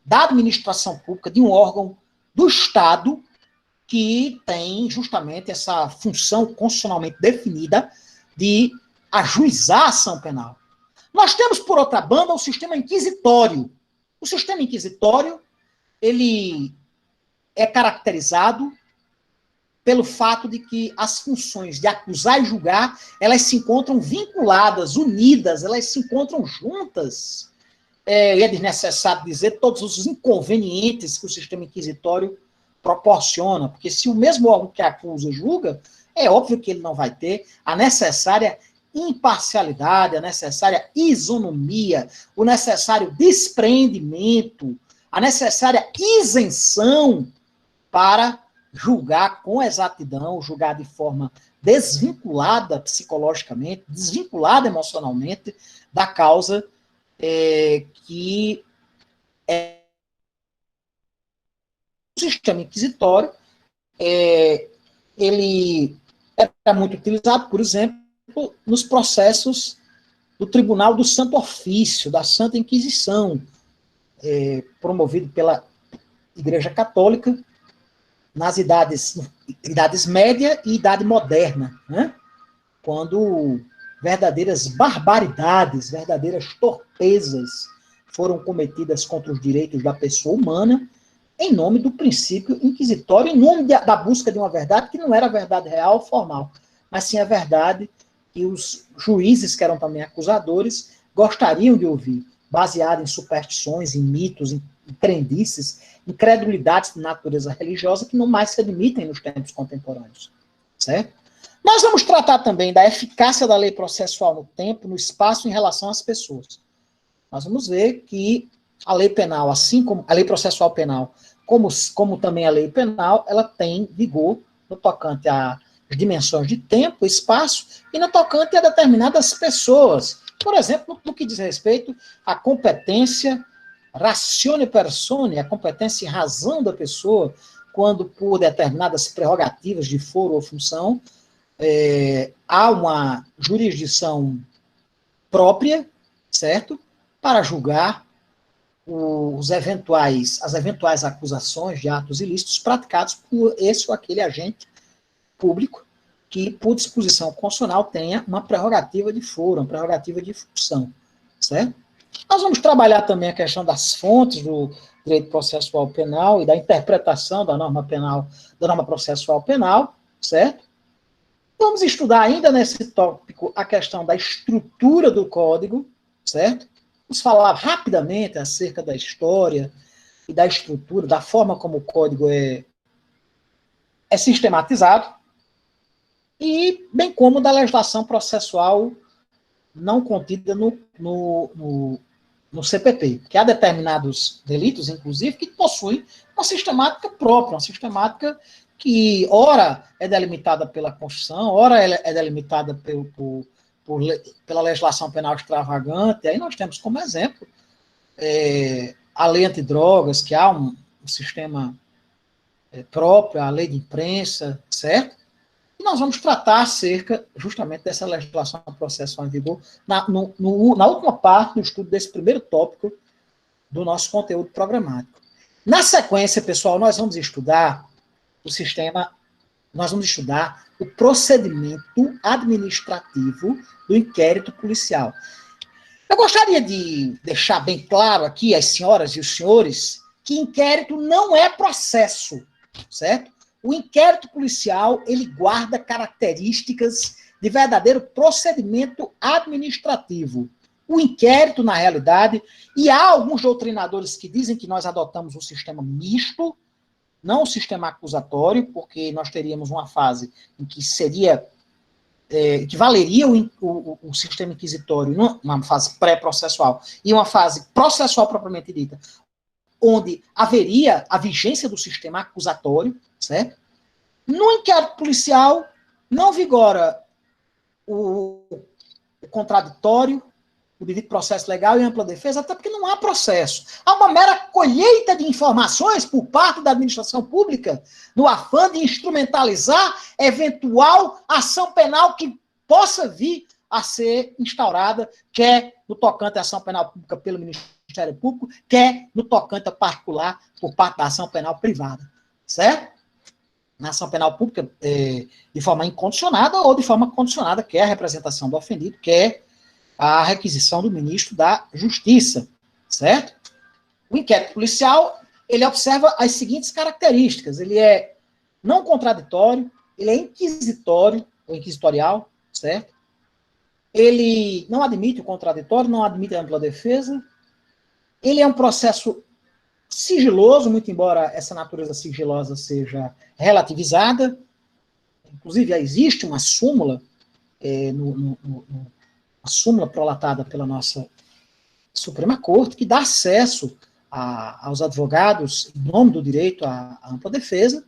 da administração pública, de um órgão do Estado, que tem justamente essa função constitucionalmente definida de ajuizar a ação penal. Nós temos, por outra banda, o sistema inquisitório. O sistema inquisitório, ele é caracterizado pelo fato de que as funções de acusar e julgar, elas se encontram vinculadas, unidas, elas se encontram juntas. E é desnecessário dizer todos os inconvenientes que o sistema inquisitório proporciona, porque se o mesmo órgão que acusa julga, é óbvio que ele não vai ter a necessária imparcialidade, a necessária isonomia, o necessário despreendimento, a necessária isenção para julgar com exatidão, julgar de forma desvinculada psicologicamente, desvinculada emocionalmente da causa que é o sistema inquisitório. Ele era muito utilizado, por exemplo, nos processos do Tribunal do Santo Ofício, da Santa Inquisição, promovido pela Igreja Católica nas idades média e idade moderna, né? Quando verdadeiras barbaridades, verdadeiras torpezas foram cometidas contra os direitos da pessoa humana, em nome do princípio inquisitório, em nome da busca de uma verdade que não era a verdade real, formal, mas sim a verdade que os juízes, que eram também acusadores, gostariam de ouvir, baseado em superstições, em mitos, em crendices, incredulidades de natureza religiosa que não mais se admitem nos tempos contemporâneos, certo? Nós vamos tratar também da eficácia da lei processual no tempo, no espaço, em relação às pessoas. Nós vamos ver que a lei penal, assim como a lei processual penal, como também a lei penal, ela tem vigor no tocante às dimensões de tempo, espaço, e no tocante a determinadas pessoas. Por exemplo, no que diz respeito à competência ratione persone, a competência em razão da pessoa, quando por determinadas prerrogativas de foro ou função, há uma jurisdição própria, certo? Para julgar as eventuais acusações de atos ilícitos praticados por esse ou aquele agente público que, por disposição constitucional, tenha uma prerrogativa de foro, uma prerrogativa de função, certo? Nós vamos trabalhar também a questão das fontes do direito processual penal e da interpretação da norma penal, da norma processual penal, certo? Vamos estudar ainda nesse tópico a questão da estrutura do código, certo? Vamos falar rapidamente acerca da história e da estrutura, da forma como o código é sistematizado, e bem como da legislação processual não contida no no CPP, que há determinados delitos, inclusive, que possuem uma sistemática própria, uma sistemática que, ora, é delimitada pela Constituição, ora, é delimitada pela legislação penal extravagante. Aí nós temos como exemplo a lei antidrogas, que há um sistema próprio, a lei de imprensa, certo? E nós vamos tratar acerca justamente dessa legislação processual em vigor na última parte do estudo desse primeiro tópico do nosso conteúdo programático. Na sequência, pessoal, nós vamos estudar o procedimento administrativo do inquérito policial. Eu gostaria de deixar bem claro aqui, às senhoras e os senhores, que inquérito não é processo, certo? O inquérito policial, ele guarda características de verdadeiro procedimento administrativo. O inquérito, na realidade, e há alguns doutrinadores que dizem que nós adotamos um sistema misto, não um sistema acusatório, porque nós teríamos uma fase em que seria, que valeria o sistema inquisitório, uma fase pré-processual, e uma fase processual propriamente dita, onde haveria a vigência do sistema acusatório, certo? No inquérito policial, não vigora o contraditório, o devido processo legal e ampla defesa, até porque não há processo. Há uma mera colheita de informações por parte da administração pública, no afã de instrumentalizar eventual ação penal que possa vir a ser instaurada, quer no tocante à ação penal pública pelo Ministério Público, quer no tocante a particular por parte da ação penal privada. Certo? Na ação penal pública, de forma incondicionada ou de forma condicionada, que é a representação do ofendido, que é a requisição do ministro da Justiça, certo? O inquérito policial, ele observa as seguintes características: ele é não contraditório, ele é inquisitório, ou inquisitorial, certo? Ele não admite o contraditório, não admite a ampla defesa, ele é um processo sigiloso, muito embora essa natureza sigilosa seja relativizada. Inclusive, existe uma súmula, uma súmula prolatada pela nossa Suprema Corte, que dá acesso aos advogados, em nome do direito à ampla defesa,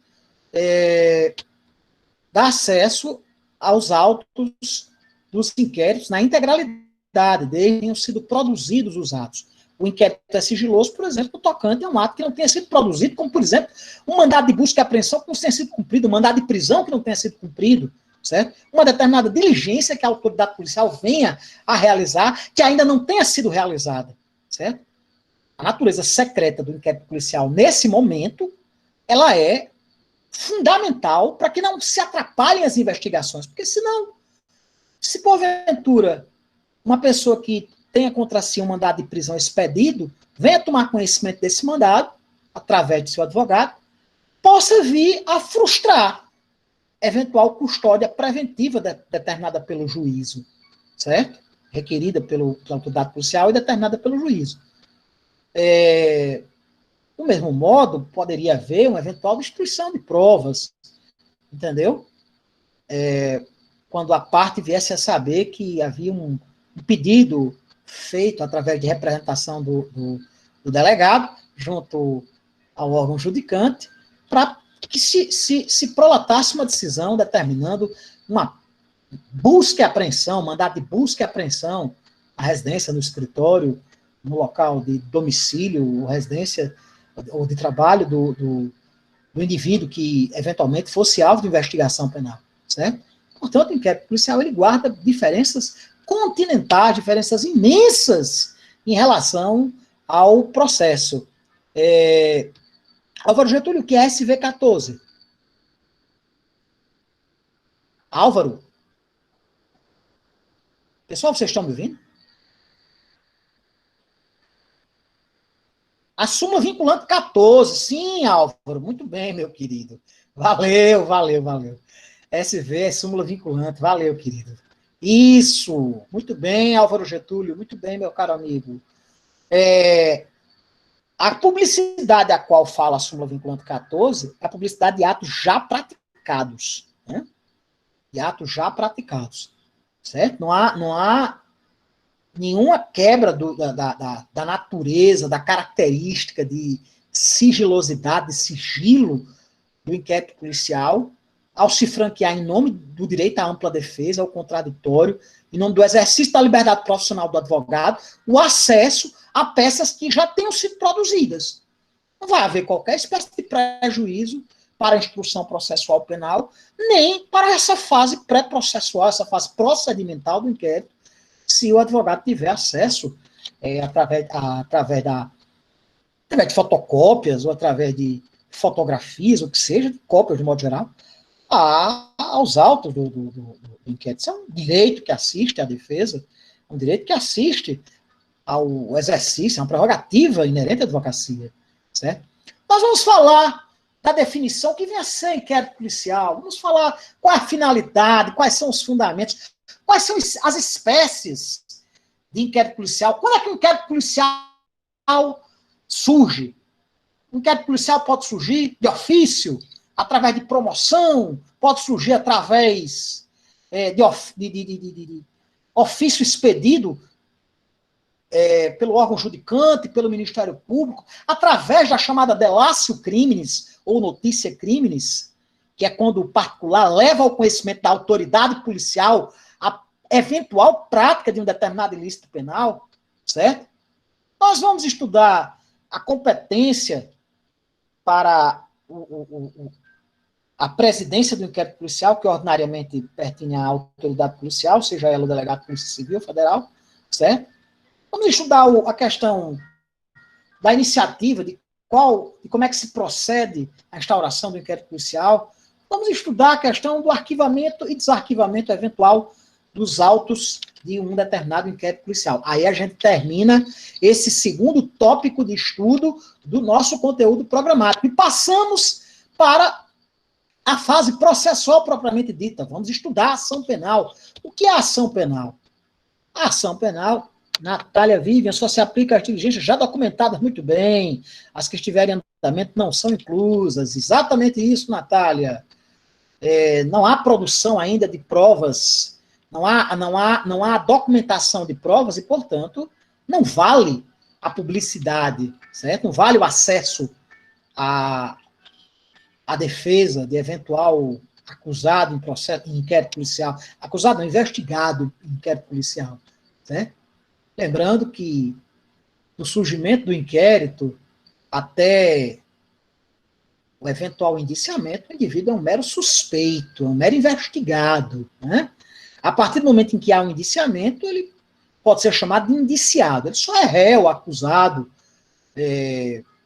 dá acesso aos autos dos inquéritos na integralidade, desde que tenham sido produzidos os atos. O inquérito é sigiloso, por exemplo, o tocante é um ato que não tenha sido produzido, como, por exemplo, um mandado de busca e apreensão que não tenha sido cumprido, um mandado de prisão que não tenha sido cumprido, certo? Uma determinada diligência que a autoridade policial venha a realizar, que ainda não tenha sido realizada, certo? A natureza secreta do inquérito policial, nesse momento, ela é fundamental para que não se atrapalhem as investigações, porque senão, se porventura uma pessoa que tenha contra si um mandado de prisão expedido, venha tomar conhecimento desse mandado, através de seu advogado, possa vir a frustrar eventual custódia preventiva determinada pelo juízo, certo? Requerida pela autoridade policial e determinada pelo juízo. Do mesmo modo, poderia haver uma eventual destruição de provas, entendeu? Quando a parte viesse a saber que havia um pedido feito através de representação do delegado, junto ao órgão judicante, para que se prolatasse uma decisão determinando uma busca e apreensão, mandado de busca e apreensão, a residência no escritório, no local de domicílio, ou residência ou de trabalho do indivíduo que eventualmente fosse alvo de investigação penal, certo? Portanto, o inquérito policial, ele guarda diferenças continentais, diferenças imensas em relação ao processo. Álvaro Getúlio, o que é SV14? Álvaro? Pessoal, vocês estão me ouvindo? A súmula vinculante 14. Sim, Álvaro. Muito bem, meu querido. Valeu, valeu, valeu. SV é súmula vinculante. Valeu, querido. Isso. Muito bem, Álvaro Getúlio. Muito bem, meu caro amigo. A publicidade a qual fala a súmula vinculante 14 é a publicidade de atos já praticados. Né? De atos já praticados. Certo? Não há nenhuma quebra da natureza, da característica de sigilosidade, de sigilo do inquérito policial, ao se franquear em nome do direito à ampla defesa, ao contraditório, em nome do exercício da liberdade profissional do advogado, o acesso a peças que já tenham sido produzidas. Não vai haver qualquer espécie de prejuízo para a instrução processual penal, nem para essa fase pré-processual, essa fase procedimental do inquérito, se o advogado tiver acesso através de fotocópias ou através de fotografias, o que seja, de cópias de modo geral, aos autos do inquérito. Isso é um direito que assiste à defesa, é um direito que assiste ao exercício, é uma prerrogativa inerente à advocacia, certo? Nós vamos falar da definição que vem a ser inquérito policial, vamos falar qual é a finalidade, quais são os fundamentos, quais são as espécies de inquérito policial, quando é que o inquérito policial surge? O inquérito policial pode surgir de ofício, através de promoção, pode surgir através de ofício expedido pelo órgão judicante, pelo Ministério Público, através da chamada delatio criminis, ou notícia criminis, que é quando o particular leva ao conhecimento da autoridade policial a eventual prática de um determinado ilícito penal, certo? Nós vamos estudar a competência para a presidência do inquérito policial, que ordinariamente pertence à autoridade policial, seja ela o delegado de Polícia Civil Federal, certo? Vamos estudar a questão da iniciativa, de como é que se procede à instauração do inquérito policial. Vamos estudar a questão do arquivamento e desarquivamento eventual dos autos de um determinado inquérito policial. Aí a gente termina esse segundo tópico de estudo do nosso conteúdo programático. E passamos para a fase processual propriamente dita. Vamos estudar a ação penal. O que é a ação penal? A ação penal, Natália Vivian, só se aplica às diligências já documentadas muito bem. As que estiverem em andamento não são inclusas. Exatamente isso, Natália. Não há produção ainda de provas, não há documentação de provas e, portanto, não vale a publicidade, certo? Não vale o acesso à defesa de eventual acusado em processo, em inquérito policial. Acusado não, investigado em inquérito policial, certo? Lembrando que do surgimento do inquérito até o eventual indiciamento, o indivíduo é um mero suspeito, é um mero investigado, né? A partir do momento em que há um indiciamento, ele pode ser chamado de indiciado. Ele só é réu, acusado,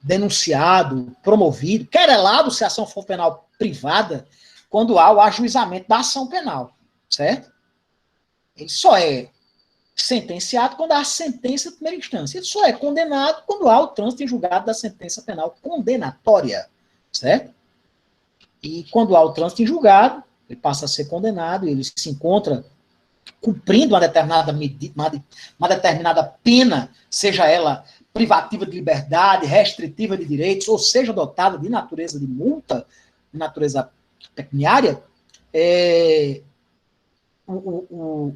denunciado, promovido, querelado, se a ação for penal privada, quando há o ajuizamento da ação penal, certo? Ele só é sentenciado quando há a sentença de primeira instância. Ele só é condenado quando há o trânsito em julgado da sentença penal condenatória, certo? E quando há o trânsito em julgado, ele passa a ser condenado, ele se encontra cumprindo uma determinada pena, seja ela privativa de liberdade, restritiva de direitos, ou seja, dotada de natureza de multa, de natureza pecuniária, o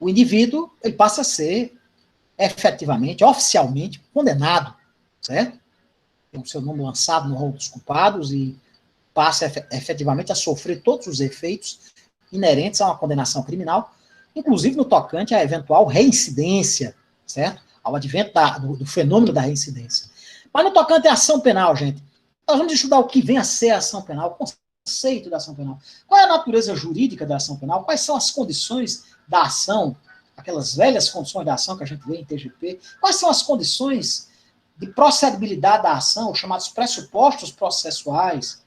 indivíduo ele passa a ser efetivamente, oficialmente condenado, certo? Tem o seu nome lançado no rol dos culpados e passa efetivamente a sofrer todos os efeitos inerentes a uma condenação criminal, inclusive no tocante à eventual reincidência, certo? Ao advento do fenômeno da reincidência. Mas no tocante à ação penal, gente, nós vamos estudar o que vem a ser a ação penal, o conceito da ação penal. Qual é a natureza jurídica da ação penal? Quais são as condições da ação, aquelas velhas condições da ação que a gente vê em TGP? Quais são as condições de procedibilidade da ação, os chamados pressupostos processuais?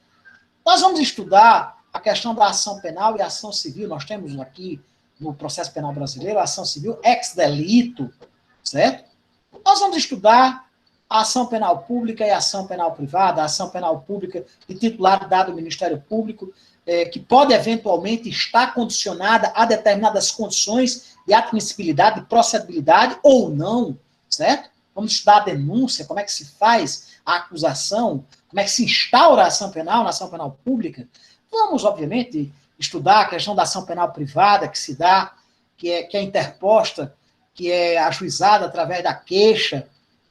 Nós vamos estudar a questão da ação penal e a ação civil. Nós temos aqui, no processo penal brasileiro, a ação civil ex delito, certo? Nós vamos estudar a ação penal pública e a ação penal privada, a ação penal pública de titularidade do Ministério Público, que pode eventualmente estar condicionada a determinadas condições de admissibilidade, de procedibilidade ou não, certo? Vamos estudar a denúncia, como é que se faz a acusação, como é que se instaura a ação penal na ação penal pública. Vamos, obviamente, estudar a questão da ação penal privada que se dá, que é interposta, que é ajuizada através da queixa,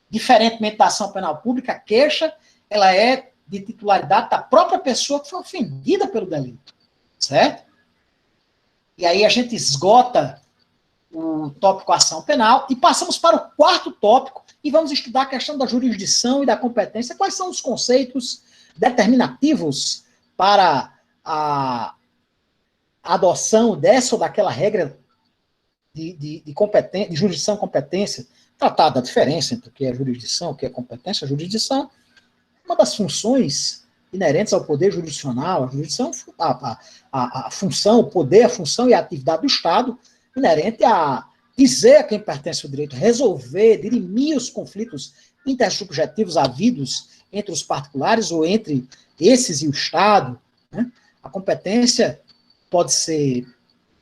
diferentemente da ação penal pública, a queixa ela é de titularidade da própria pessoa que foi ofendida pelo delito, certo? E aí a gente esgota o tópico ação penal e passamos para o quarto tópico e vamos estudar a questão da jurisdição e da competência. Quais são os conceitos determinativos para a adoção dessa ou daquela regra de jurisdição e competência? Tratar da diferença entre o que é jurisdição e o que é competência. A jurisdição é uma das funções inerentes ao poder jurisdicional. A jurisdição, a função, o poder, a função e a atividade do Estado inerente a dizer a quem pertence o direito, resolver, dirimir os conflitos intersubjetivos havidos entre os particulares ou entre esses e o Estado. Né? A competência pode ser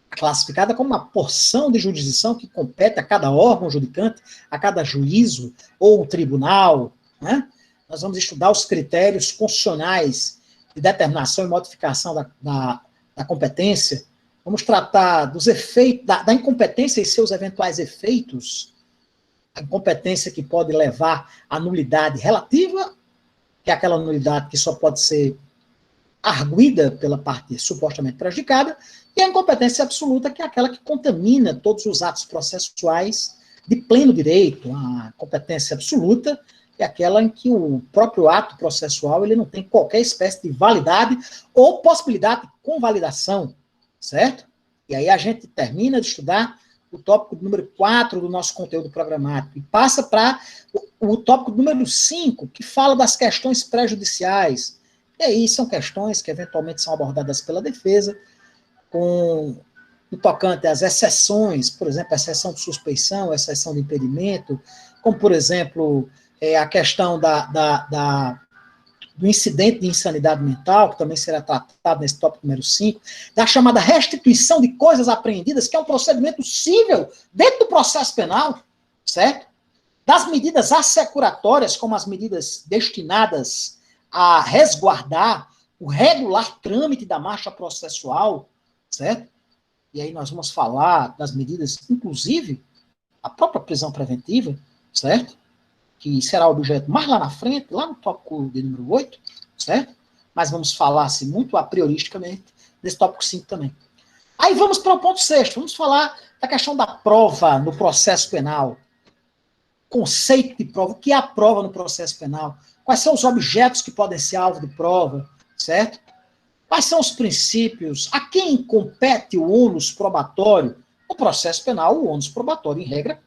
classificada como uma porção de jurisdição que compete a cada órgão judicante, a cada juízo ou tribunal. Né? Nós vamos estudar os critérios constitucionais de determinação e modificação da competência. Vamos tratar dos efeitos, da incompetência e seus eventuais efeitos. A incompetência que pode levar à nulidade relativa, que é aquela nulidade que só pode ser arguida pela parte supostamente prejudicada, e a incompetência absoluta, que é aquela que contamina todos os atos processuais de pleno direito. A competência absoluta é aquela em que o próprio ato processual ele não tem qualquer espécie de validade ou possibilidade de convalidação, certo? E aí a gente termina de estudar o tópico número 4 do nosso conteúdo programático e passa para o tópico número 5, que fala das questões prejudiciais. E aí são questões que eventualmente são abordadas pela defesa, no tocante às exceções, por exemplo, a exceção de suspeição, a exceção de impedimento, como, por exemplo, a questão do incidente de insanidade mental, que também será tratado nesse tópico número 5, da chamada restituição de coisas apreendidas, que é um procedimento cível dentro do processo penal, certo? Das medidas assecuratórias, como as medidas destinadas a resguardar o regular trâmite da marcha processual, certo? E aí nós vamos falar das medidas, inclusive, a própria prisão preventiva, certo? Que será objeto mais lá na frente, lá no tópico de número 8, certo? Mas vamos falar, assim, muito a prioristicamente, desse tópico 5 também. Aí vamos para o ponto 6º, vamos falar da questão da prova no processo penal. Conceito de prova, o que é a prova no processo penal? Quais são os objetos que podem ser alvo de prova, certo? Quais são os princípios? A quem compete o ônus probatório? No processo penal, o ônus probatório, em regra,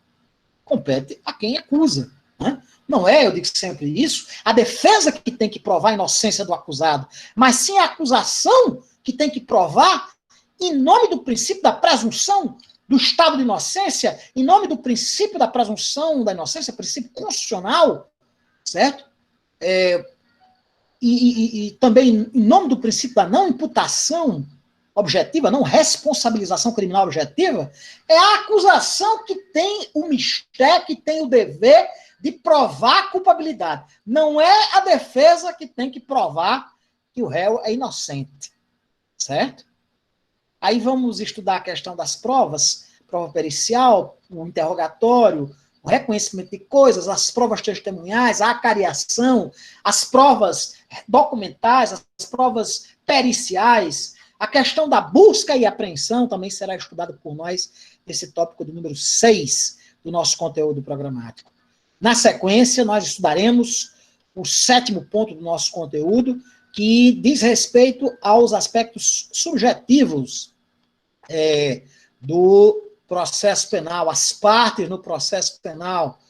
compete a quem acusa. Né? Não é, eu digo sempre isso, a defesa que tem que provar a inocência do acusado, mas sim a acusação que tem que provar, em nome do princípio da presunção do estado de inocência, em nome do princípio da presunção da inocência, princípio constitucional, certo? E também em nome do princípio da não imputação objetiva, não responsabilização criminal objetiva, é a acusação que tem o mistério, que tem o dever de provar a culpabilidade. Não é a defesa que tem que provar que o réu é inocente, certo? Aí vamos estudar a questão das provas, prova pericial, o interrogatório, o reconhecimento de coisas, as provas testemunhais, a acariação, as provas documentais, as provas periciais, a questão da busca e apreensão também será estudada por nós nesse tópico do número 6 do nosso conteúdo programático. Na sequência, nós estudaremos o 7º ponto do nosso conteúdo, que diz respeito aos aspectos subjetivos do processo penal, as partes no processo penal.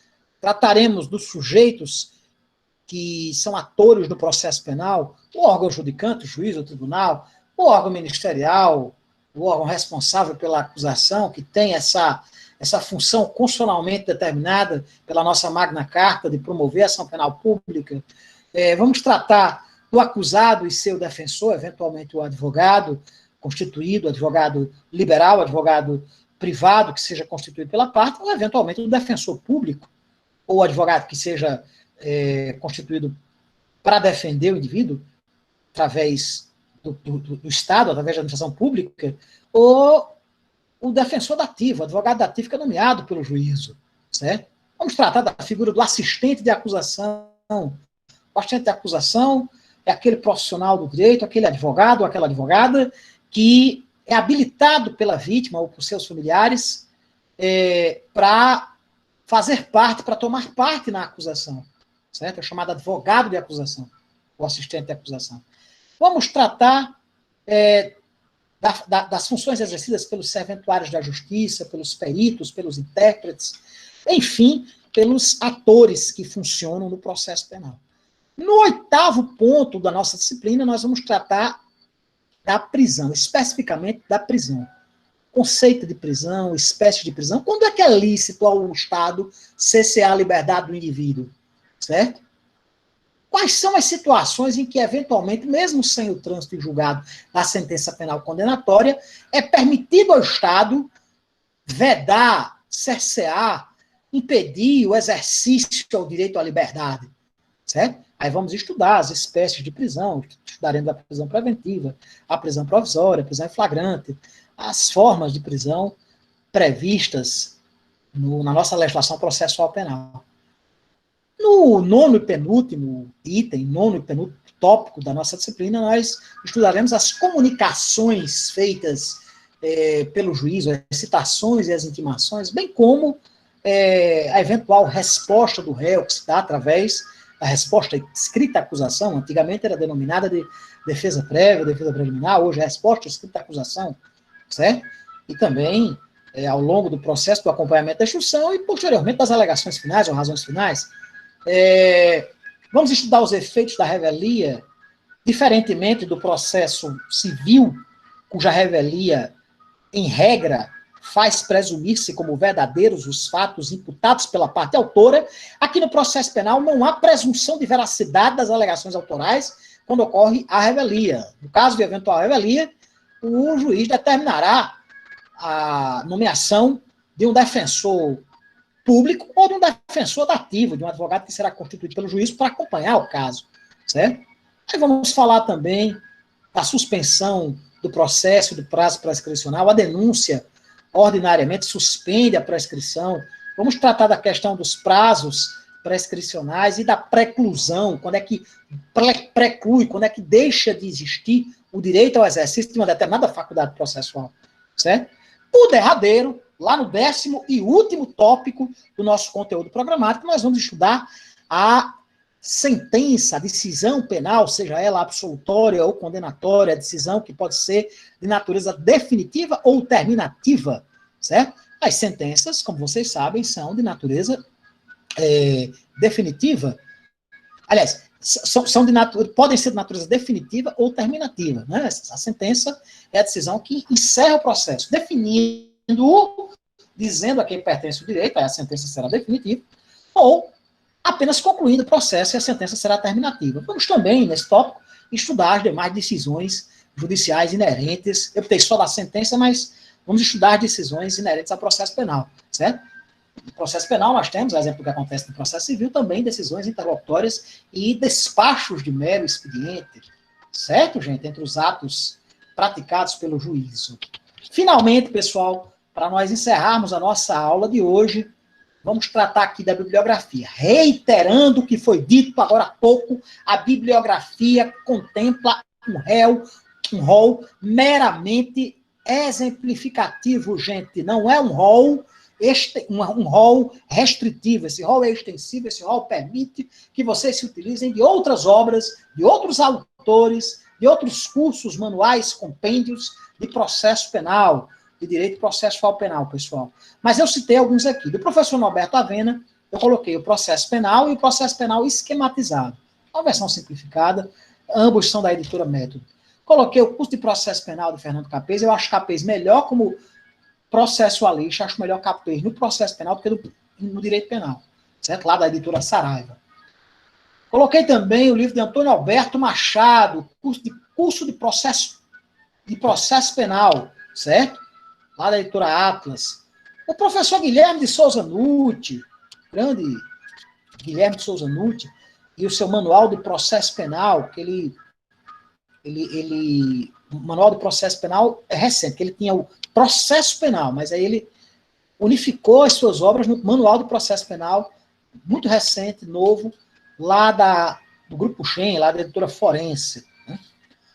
Trataremos dos sujeitos que são atores do processo penal, o órgão judicante, o juiz, o tribunal, o órgão ministerial, o órgão responsável pela acusação, que tem essa função constitucionalmente determinada pela nossa Magna Carta de promover a ação penal pública. Vamos tratar do acusado e seu defensor, eventualmente o advogado constituído, advogado liberal, advogado privado que seja constituído pela parte, ou eventualmente o defensor público, ou advogado que seja constituído para defender o indivíduo através do Estado, através da administração pública, ou o defensor dativo, o advogado dativo que é nomeado pelo juízo, certo? Vamos tratar da figura do assistente de acusação. O assistente de acusação é aquele profissional do direito, aquele advogado ou aquela advogada que é habilitado pela vítima ou por seus familiares para fazer parte, para tomar parte na acusação, certo? É chamado advogado de acusação, ou assistente de acusação. Vamos tratar das funções exercidas pelos serventuários da justiça, pelos peritos, pelos intérpretes, enfim, pelos atores que funcionam no processo penal. No 8º ponto da nossa disciplina, nós vamos tratar da prisão, especificamente da prisão. Conceito de prisão, espécie de prisão, quando é que é lícito ao Estado cercear a liberdade do indivíduo, certo? Quais são as situações em que, eventualmente, mesmo sem o trânsito em julgado da sentença penal condenatória, é permitido ao Estado vedar, cercear, impedir o exercício ao direito à liberdade, certo? Aí vamos estudar as espécies de prisão, estudaremos a prisão preventiva, a prisão provisória, a prisão em flagrante, as formas de prisão previstas na nossa legislação processual penal. No 9º e penúltimo item, 9º e penúltimo tópico da nossa disciplina, nós estudaremos as comunicações feitas pelo juízo, as citações e as intimações, bem como a eventual resposta do réu, que se dá através da resposta escrita à acusação. Antigamente era denominada de defesa prévia, defesa preliminar, hoje é resposta escrita à acusação, certo? E também, ao longo do processo do acompanhamento da instrução e, posteriormente, das alegações finais ou razões finais. Vamos estudar os efeitos da revelia, diferentemente do processo civil, cuja revelia, em regra, faz presumir-se como verdadeiros os fatos imputados pela parte autora. Aqui no processo penal não há presunção de veracidade das alegações autorais quando ocorre a revelia. No caso de eventual revelia, o juiz determinará a nomeação de um defensor público ou de um defensor dativo, de um advogado que será constituído pelo juiz para acompanhar o caso, certo? Aí vamos falar também da suspensão do processo, do prazo prescricional. A denúncia ordinariamente suspende a prescrição. Vamos tratar da questão dos prazos prescricionais e da preclusão, quando é que preclui, quando é que deixa de existir o direito ao exercício de uma determinada faculdade processual, certo? Por derradeiro, lá no 10º e último tópico do nosso conteúdo programático, nós vamos estudar a sentença, a decisão penal, seja ela absolutória ou condenatória, a decisão que pode ser de natureza definitiva ou terminativa, certo? As sentenças, como vocês sabem, são de natureza definitiva. Aliás, podem ser de natureza definitiva ou terminativa, né? A sentença é a decisão que encerra o processo, definindo-o, dizendo a quem pertence o direito, aí a sentença será definitiva, ou apenas concluindo o processo e a sentença será terminativa. Vamos também, nesse tópico, estudar as demais decisões judiciais inerentes. Eu botei só da sentença, mas vamos estudar as decisões inerentes ao processo penal, certo? No processo penal, nós temos, exemplo que acontece no processo civil, também decisões interlocutórias e despachos de mero expediente, certo, gente? Entre os atos praticados pelo juízo. Finalmente, pessoal, para nós encerrarmos a nossa aula de hoje, vamos tratar aqui da bibliografia. Reiterando o que foi dito agora há pouco, a bibliografia contempla um rol meramente exemplificativo, gente. Não é um rol restritivo. Esse rol é extensivo, esse rol permite que vocês se utilizem de outras obras, de outros autores, de outros cursos, manuais, compêndios de processo penal, de direito processual penal, pessoal. Mas eu citei alguns aqui. Do professor Norberto Avena, eu coloquei o processo penal e o processo penal esquematizado. Uma versão simplificada, ambos são da editora Método. Coloquei o curso de processo penal do Fernando Capês. Eu acho Capês melhor como processualista, acho melhor Capês no processo penal do que no direito penal, certo? Lá da editora Saraiva. Coloquei também o livro de Antônio Alberto Machado, curso de processo penal, certo? Lá da editora Atlas. O professor Guilherme de Souza Nutti, grande Guilherme de Souza Nutti, e o seu manual de processo penal, que o Manual do Processo Penal é recente, que ele tinha o Processo Penal, mas aí ele unificou as suas obras no Manual do Processo Penal, muito recente, novo, lá do Grupo Shen, lá da editora Forense. Né?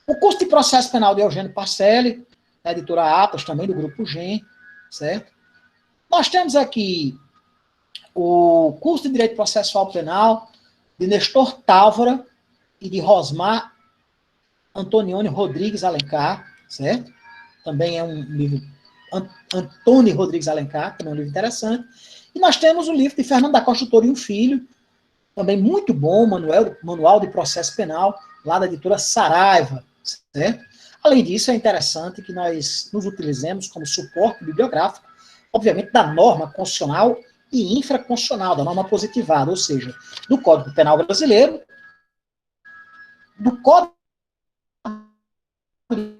O curso de Processo Penal de Eugênio Parcelli, da editora Atlas, também do Grupo Shen, certo? Nós temos aqui o curso de Direito Processual Penal de Nestor Távora e de Rosmar Antonioni Rodrigues Alencar, certo? Também é um livro, Antônio Rodrigues Alencar, também é um livro interessante. E nós temos o livro de Fernando da Costa Tourinho Filho, também muito bom, Manual de Processo Penal, lá da editora Saraiva, certo? Além disso, é interessante que nós nos utilizemos como suporte bibliográfico, obviamente, da norma constitucional e infraconstitucional, da norma positivada, ou seja, do Código Penal Brasileiro, do Código de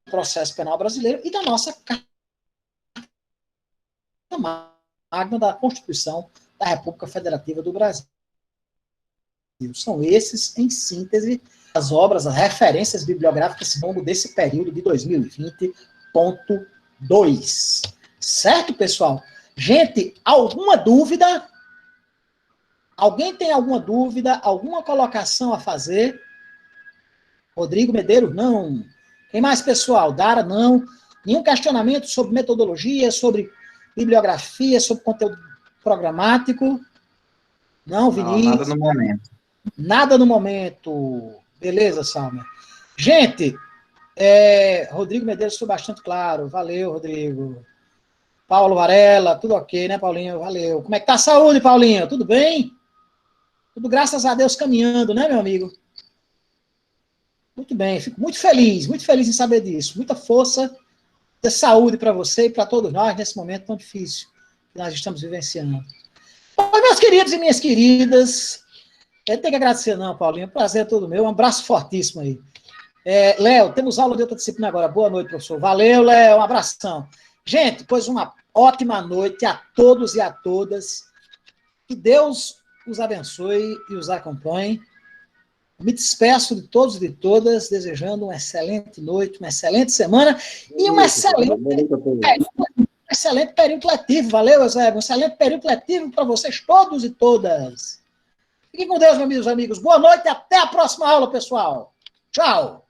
Processo Penal Brasileiro e da nossa Carta Magna da Constituição da República Federativa do Brasil. São esses, em síntese, as obras, as referências bibliográficas ao longo desse período de 2020.2. Certo, pessoal? Gente, alguma dúvida? Alguém tem alguma dúvida? Alguma colocação a fazer? Rodrigo Medeiros, não. Quem mais, pessoal? Dara, não. Nenhum questionamento sobre metodologia, sobre bibliografia, sobre conteúdo programático? Não, Vinícius? Não, nada no momento. Nada no momento. Beleza, Salmer? Gente, Rodrigo Medeiros foi bastante claro. Valeu, Rodrigo. Paulo Varela, tudo ok, né, Paulinho? Valeu. Como é que tá a saúde, Paulinho? Tudo bem? Tudo, graças a Deus, caminhando, né, meu amigo? Muito bem, fico muito feliz em saber disso. Muita força, muita saúde para você e para todos nós nesse momento tão difícil que nós estamos vivenciando. Bom, meus queridos e minhas queridas, eu tenho que agradecer, não, Paulinho, prazer é todo meu, um abraço fortíssimo aí. Léo, temos aula de outra disciplina agora. Boa noite, professor. Valeu, Léo, um abração. Gente, pois uma ótima noite a todos e a todas. Que Deus os abençoe e os acompanhe. Me despeço de todos e de todas, desejando uma excelente noite, uma excelente semana e um excelente período letivo. Valeu, Eusébio? Um excelente período letivo para vocês todos e todas. Fiquem com Deus, meus amigos. Boa noite e até a próxima aula, pessoal. Tchau.